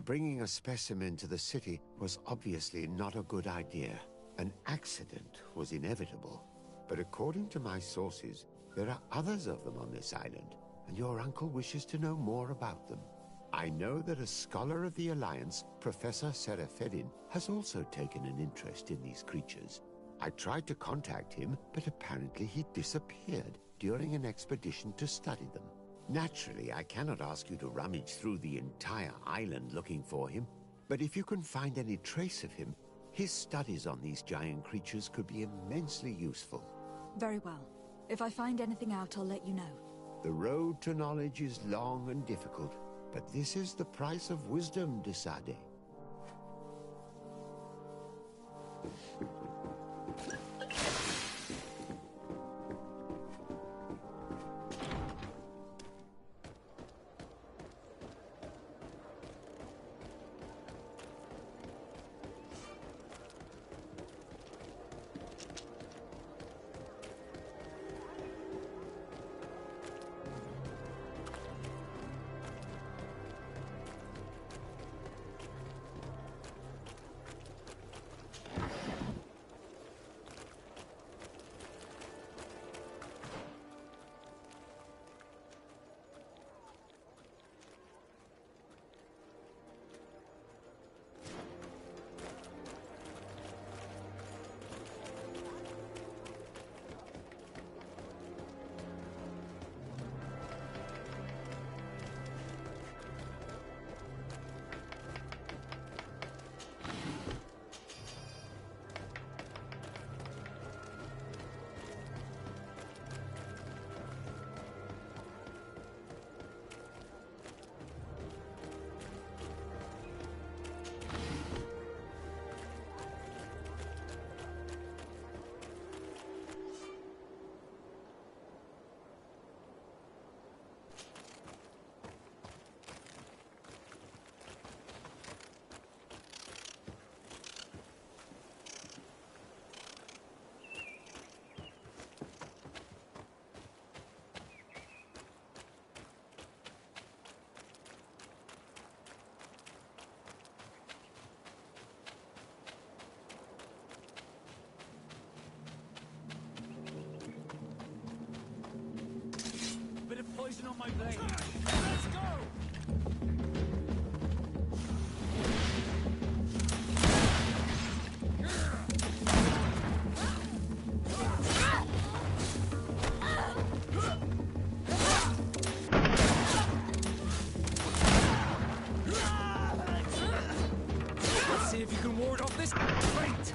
Bringing a specimen to the city was obviously not a good idea. An accident was inevitable. But according to my sources, there are others of them on this island, and your uncle wishes to know more about them. I know that a scholar of the Alliance, Professor Serafedin, has also taken an interest in these creatures. I tried to contact him, but apparently he disappeared during an expedition to study them. Naturally, I cannot ask you to rummage through the entire island looking for him, but if you can find any trace of him, his studies on these giant creatures could be immensely useful. Very well. If I find anything out, I'll let you know. The road to knowledge is long and difficult, but this is the price of wisdom, Desade. my blade. Let's go! Let's see if you can ward off this fate.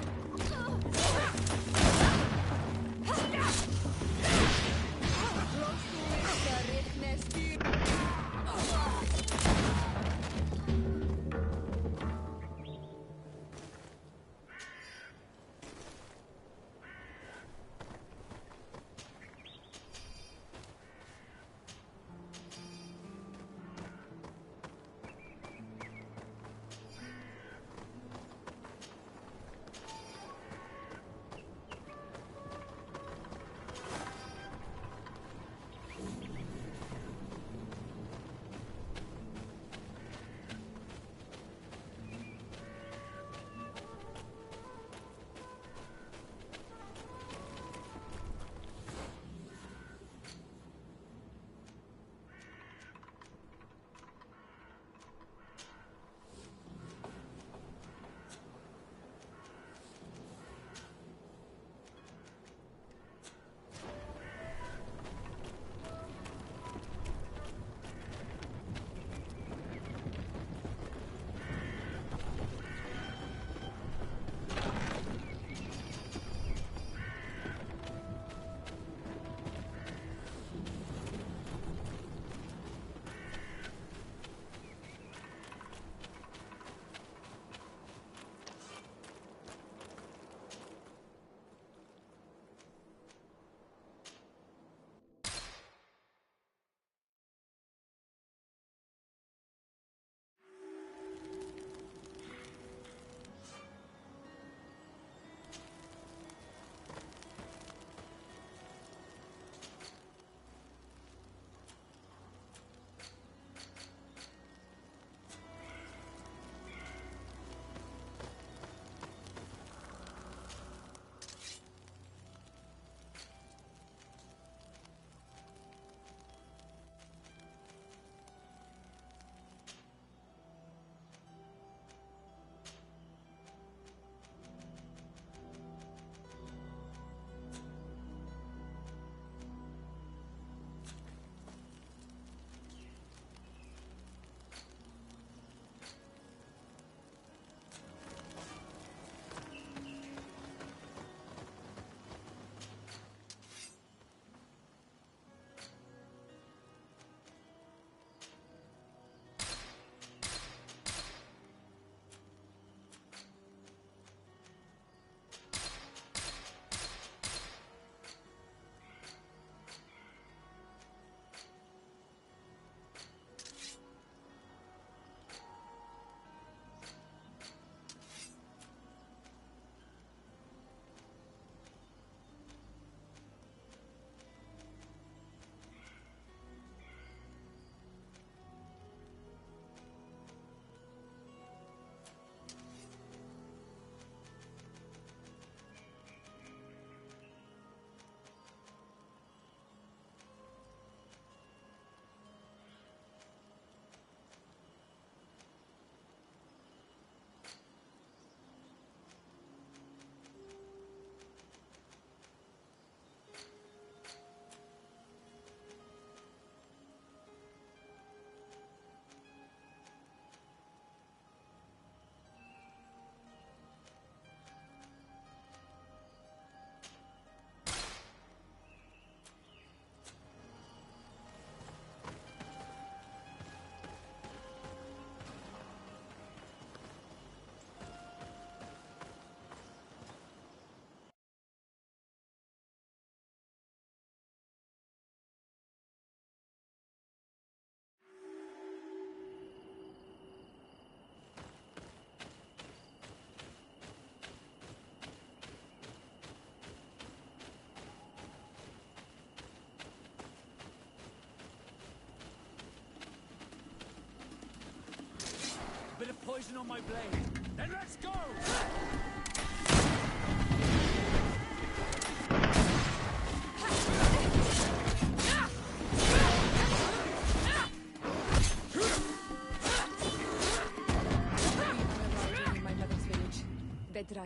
poison on my blade. Then let's go!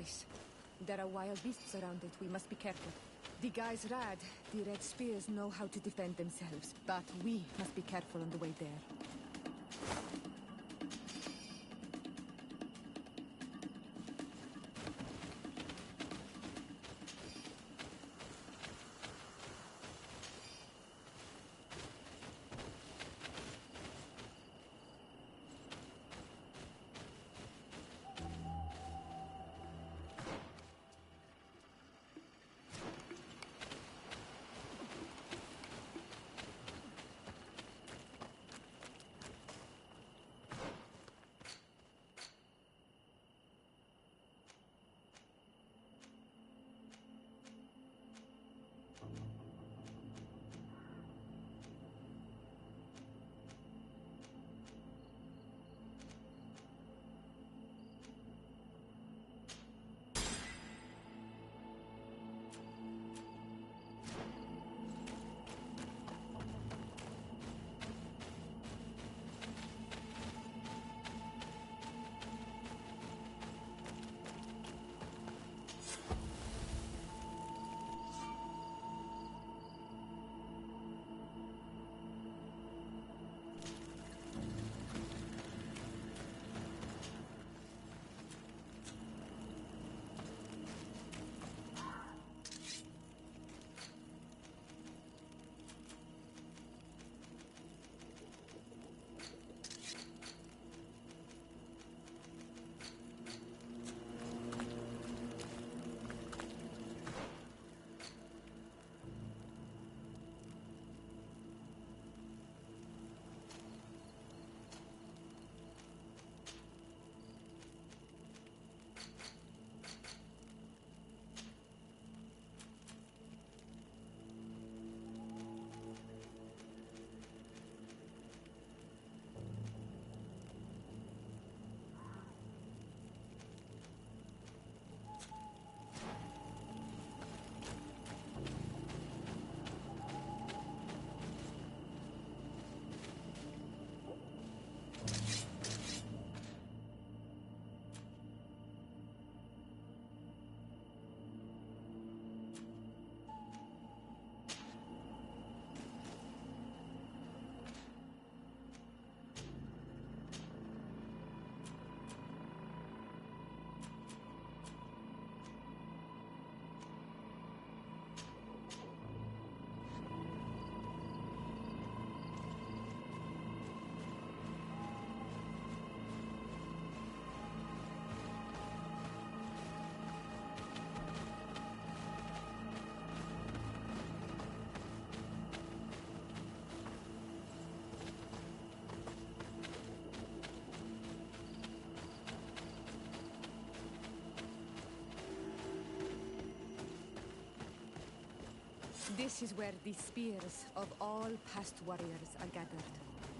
ice. There are wild beasts around it. We must be careful. The guys Rad, the Red Spears know how to defend themselves, but we must be careful on the way there. This is where the spears of all past warriors are gathered.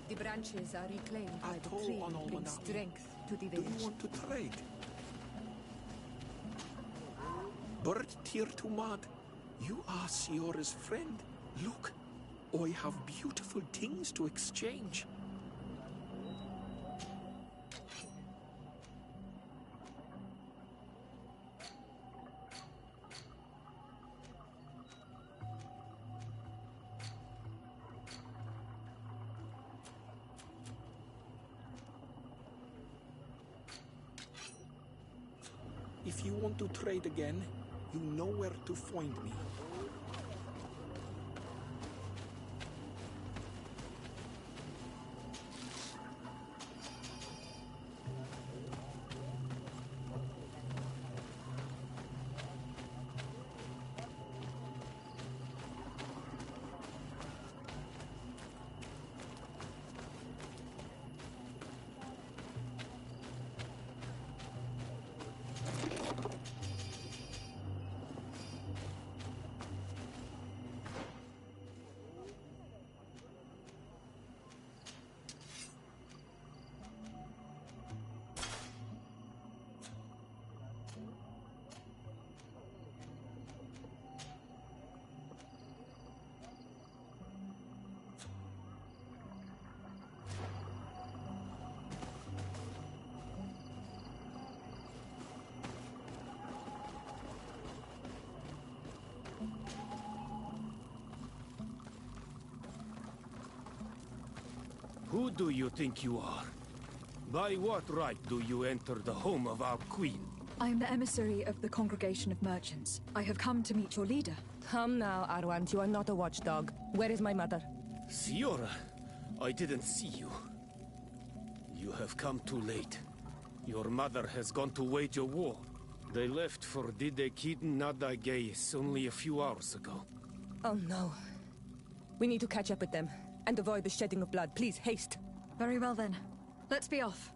The branches are reclaimed by the tree, bring strength to the village. Do you want to trade? Bird tear to mud. You are Siora's friend. Look, I have beautiful things to exchange. If you want to trade again, you know where to find me. Who do you think you are? By what right do you enter the home of our queen? I am the emissary of the Congregation of Merchants. I have come to meet your leader. Come now, Arwant. You are not a watchdog. Where is my mother? Siora, I didn't see you. You have come too late. Your mother has gone to wage a war. They left for Didekid Nadagais only a few hours ago. Oh no. We need to catch up with them and avoid the shedding of blood. Please, haste. Very well then. Let's be off.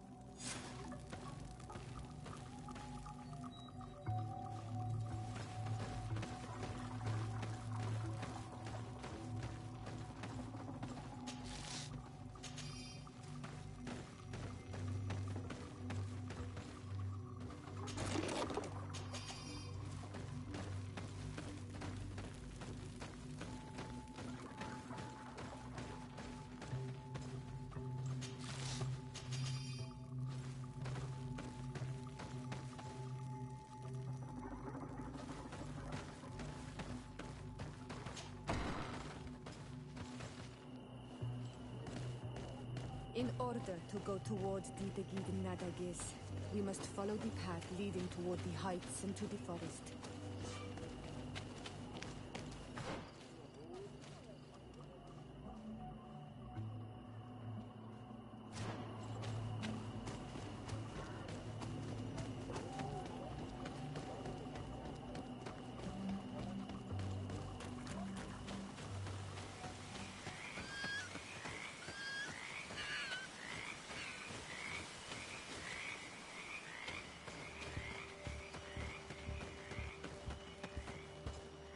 In order to go towards Didegid Nadagis, we must follow the path leading toward the heights and to the forest.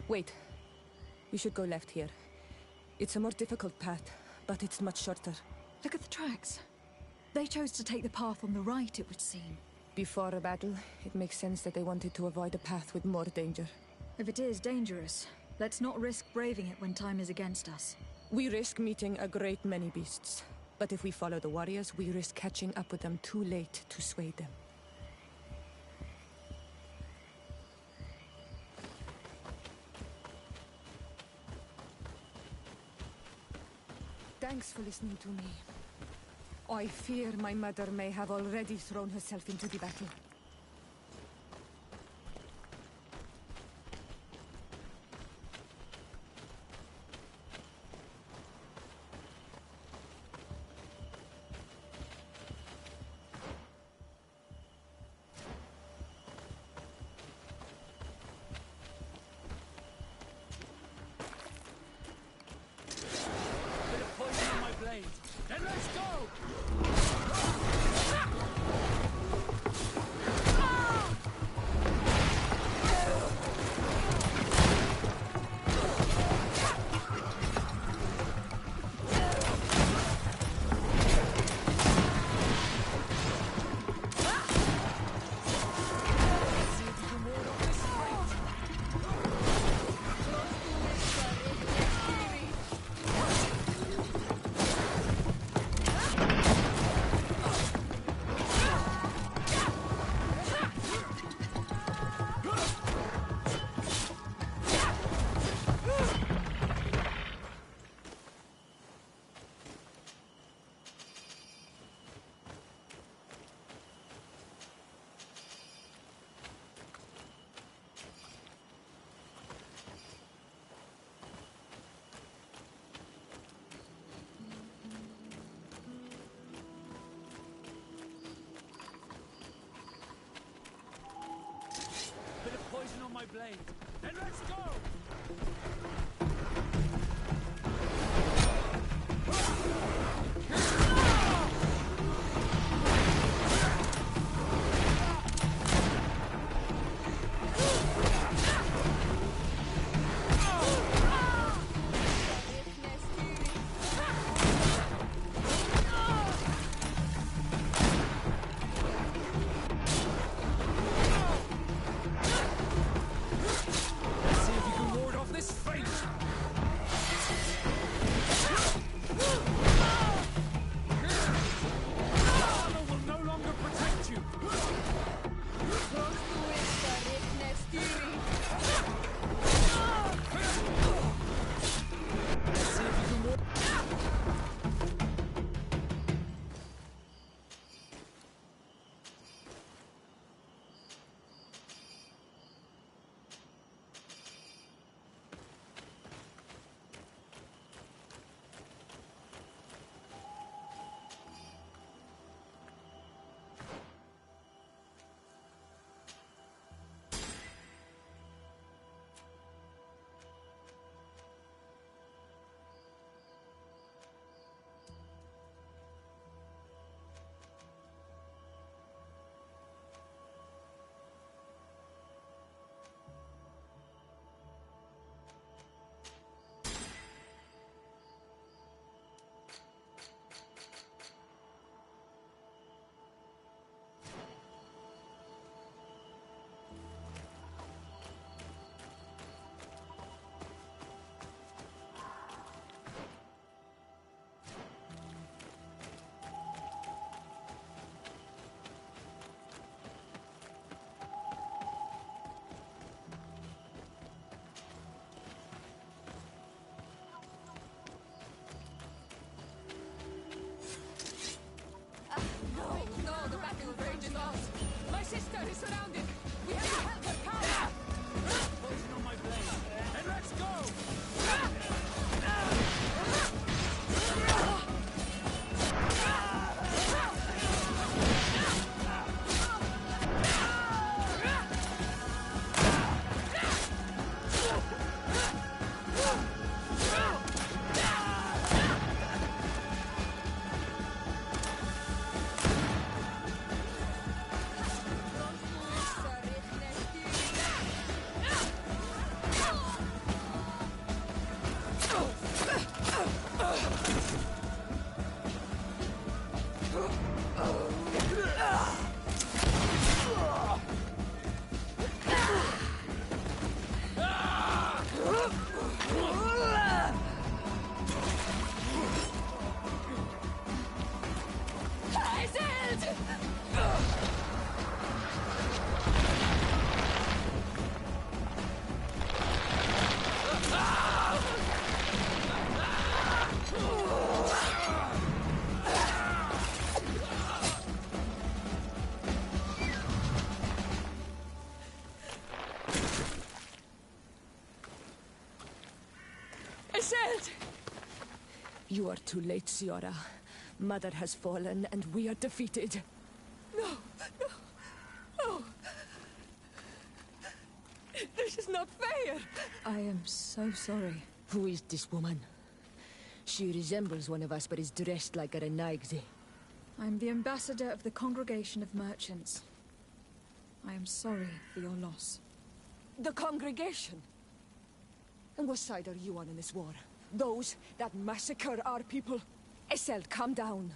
Wait. We should go left here. It's a more difficult path, but it's much shorter. Look at the tracks. They chose to take the path on the right, it would seem. Before a battle, it makes sense that they wanted to avoid a path with more danger. If it is dangerous, let's not risk braving it when time is against us. We risk meeting a great many beasts. But if we follow the warriors, we risk catching up with them too late to sway them. Thanks for listening to me. I fear my mother may have already thrown herself into the battle. Then let's go! Poison on my blade. Then let's go! commander is surrounded. We have to help her come. Poison on my blade. And let's go! You are too late, Siora. Mother has fallen, and we are defeated. No, no, no. This is not fair. I am so sorry. Who is this woman? She resembles one of us, but is dressed like a Renaigze. I'm the ambassador of the Congregation of Merchants. I am sorry for your loss. The Congregation? And what side are you on in this war? Those that massacre our people? Esel, calm down.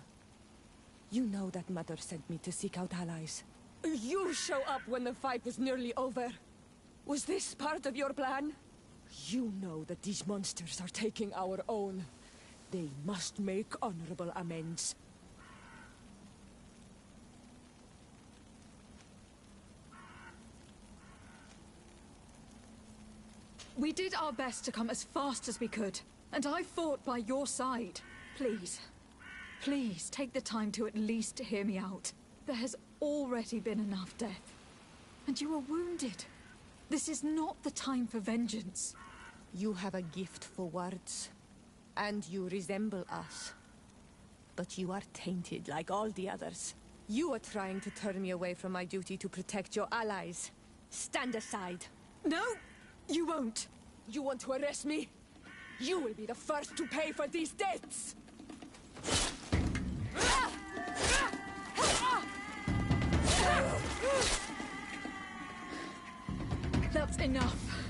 You know that Mother sent me to seek out allies. You show up when the fight was nearly over. Was this part of your plan? You know that these monsters are taking our own. They must make honorable amends. We did our best to come as fast as we could, and I fought by your side. Please, please take the time to at least hear me out. There has already been enough death, and you are wounded. This is not the time for vengeance. You have a gift for words, and you resemble us. But you are tainted like all the others. You are trying to turn me away from my duty to protect your allies. Stand aside. No, you won't. You want to arrest me? You will be the first to pay for these debts! That's enough.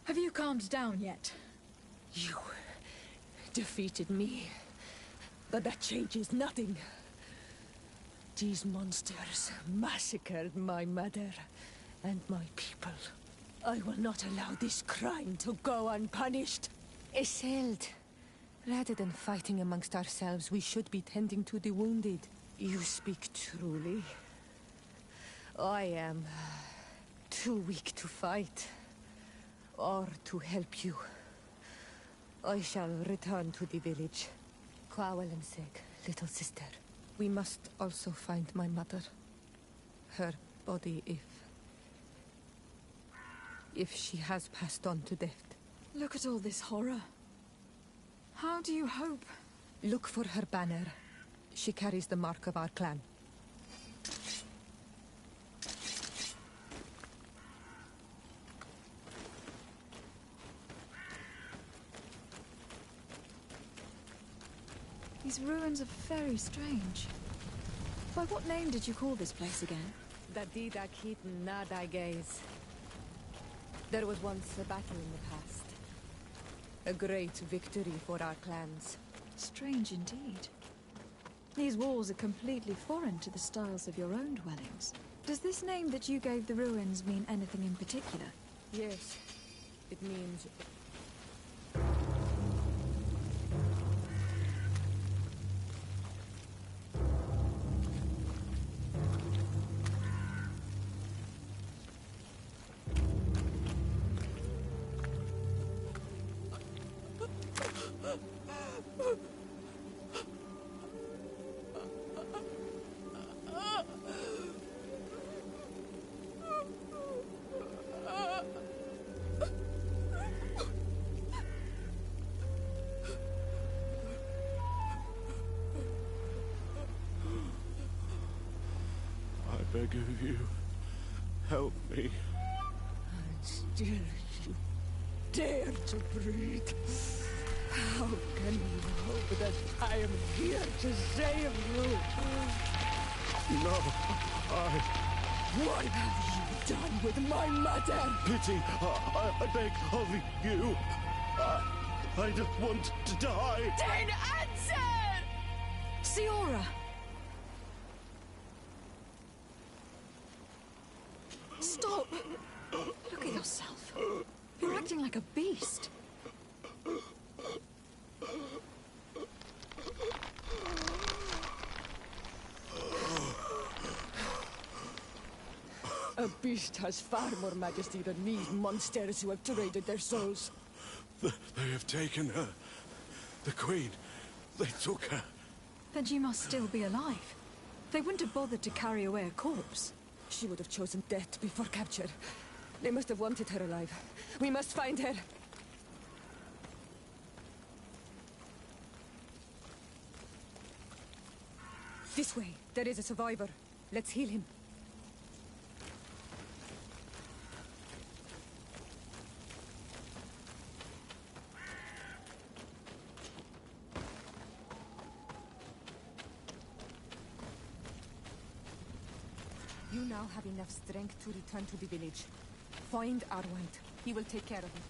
Have you calmed down yet? You defeated me, but that changes nothing. These monsters massacred my mother and my people. I will not allow this crime to go unpunished. Eseld, rather than fighting amongst ourselves, we should be tending to the wounded. You speak truly. I am too weak to fight, or to help you. I shall return to the village. Kwawalanseg, little sister. We must also find my mother. Her body, if she has passed on to death. Look at all this horror. How do you hope? Look for her banner. She carries the mark of our clan. These ruins are very strange. By what name did you call this place again? Dadida Keaton Nadaigaze. There was once a battle in the past. A great victory for our clans. Strange indeed. These walls are completely foreign to the styles of your own dwellings. Does this name that you gave the ruins mean anything in particular? Yes. It means... beg of you, help me. And still you dare to breathe. How can you hope that I am here to save you? No, What have you done with my mother? Pity, I beg of you. I don't want to die. Then answer! Siora! Stop! Look at yourself. You're acting like a beast. A beast has far more majesty than these monsters who have traded their souls. They have taken her. The Queen. They took her. Then she must still be alive. They wouldn't have bothered to carry away a corpse. She would have chosen death before capture. They must have wanted her alive. We must find her. This way. There is a survivor. Let's heal him. You now have enough strength to return to the village. Find Arwind. He will take care of you.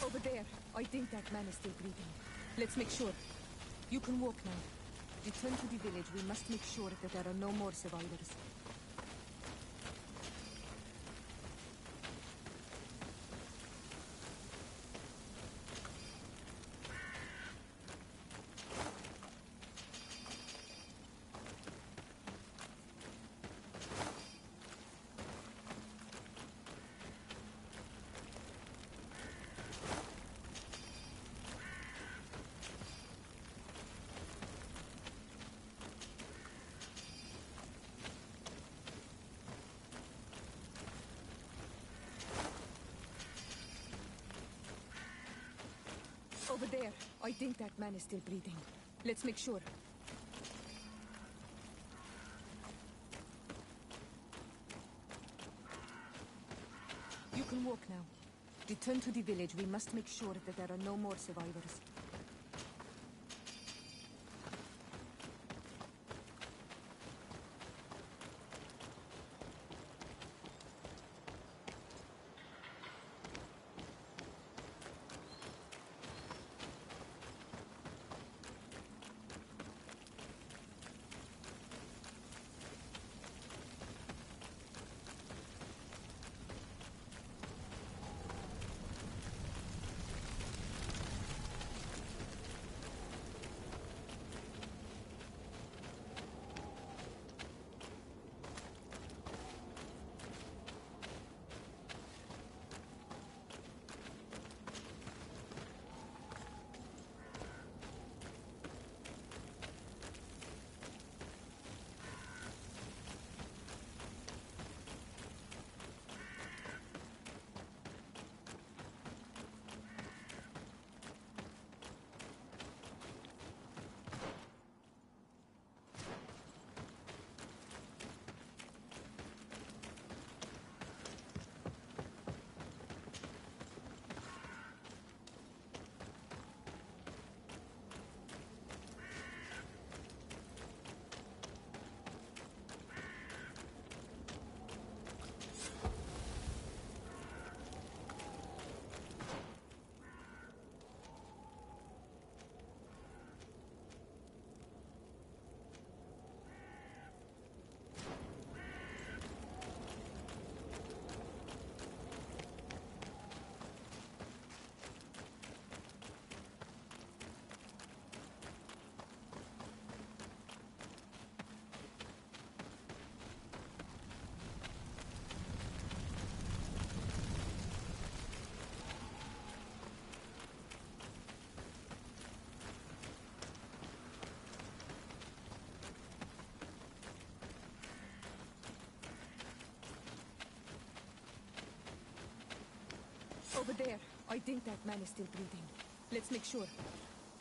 Over there. I think that man is still breathing. Let's make sure. You can walk now. Return to the village. We must make sure that there are no more survivors. Over there. I think that man is still breathing. Let's make sure. You can walk now. Return to the village. We must make sure that there are no more survivors. Over there. I think that man is still breathing. Let's make sure.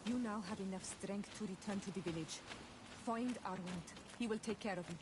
You now have enough strength to return to the village. Find Arwent. He will take care of him.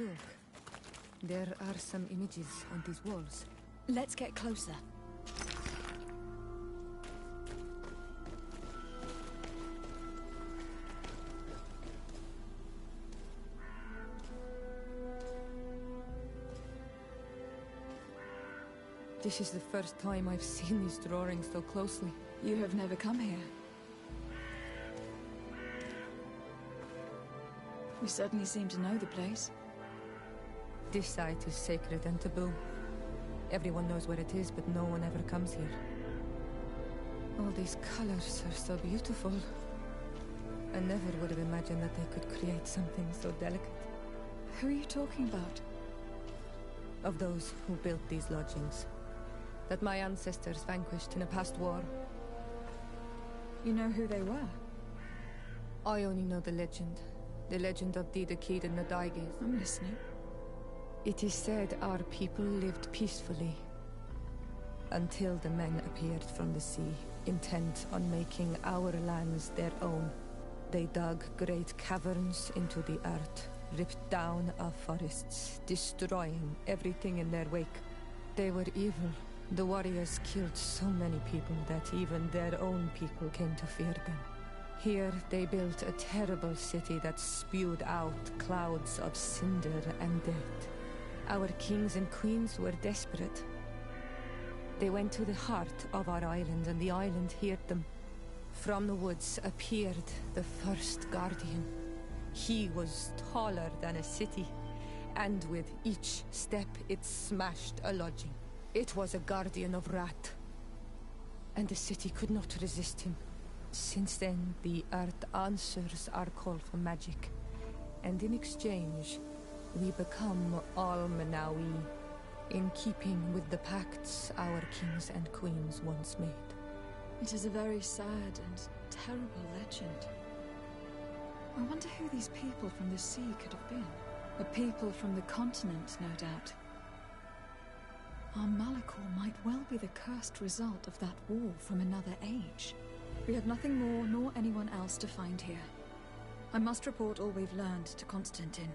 Look. There are some images on these walls. Let's get closer. This is the first time I've seen these drawings so closely. You have never come here. You certainly seem to know the place. This site is sacred and taboo. Everyone knows where it is, but no one ever comes here. All these colors are so beautiful. I never would have imagined that they could create something so delicate. Who are you talking about? Of those who built these lodgings. That my ancestors vanquished in a past war. You know who they were? I only know the legend. The legend of the Kid and the Daiges. I'm listening. It is said our people lived peacefully until the men appeared from the sea, intent on making our lands their own. They dug great caverns into the earth, ripped down our forests, destroying everything in their wake. They were evil. The warriors killed so many people that even their own people came to fear them. Here they built a terrible city that spewed out clouds of cinder and death. Our kings and queens were desperate. They went to the heart of our island, and the island heard them. From the woods appeared the first guardian. He was taller than a city, and with each step it smashed a lodging. It was a guardian of Rat, and the city could not resist him. Since then, the earth answers our call for magic, and in exchange, we become Almanawi, in keeping with the pacts our kings and queens once made. It is a very sad and terrible legend. I wonder who these people from the sea could have been. A people from the continent, no doubt. Our Malachor might well be the cursed result of that war from another age. We have nothing more nor anyone else to find here. I must report all we've learned to Constantine.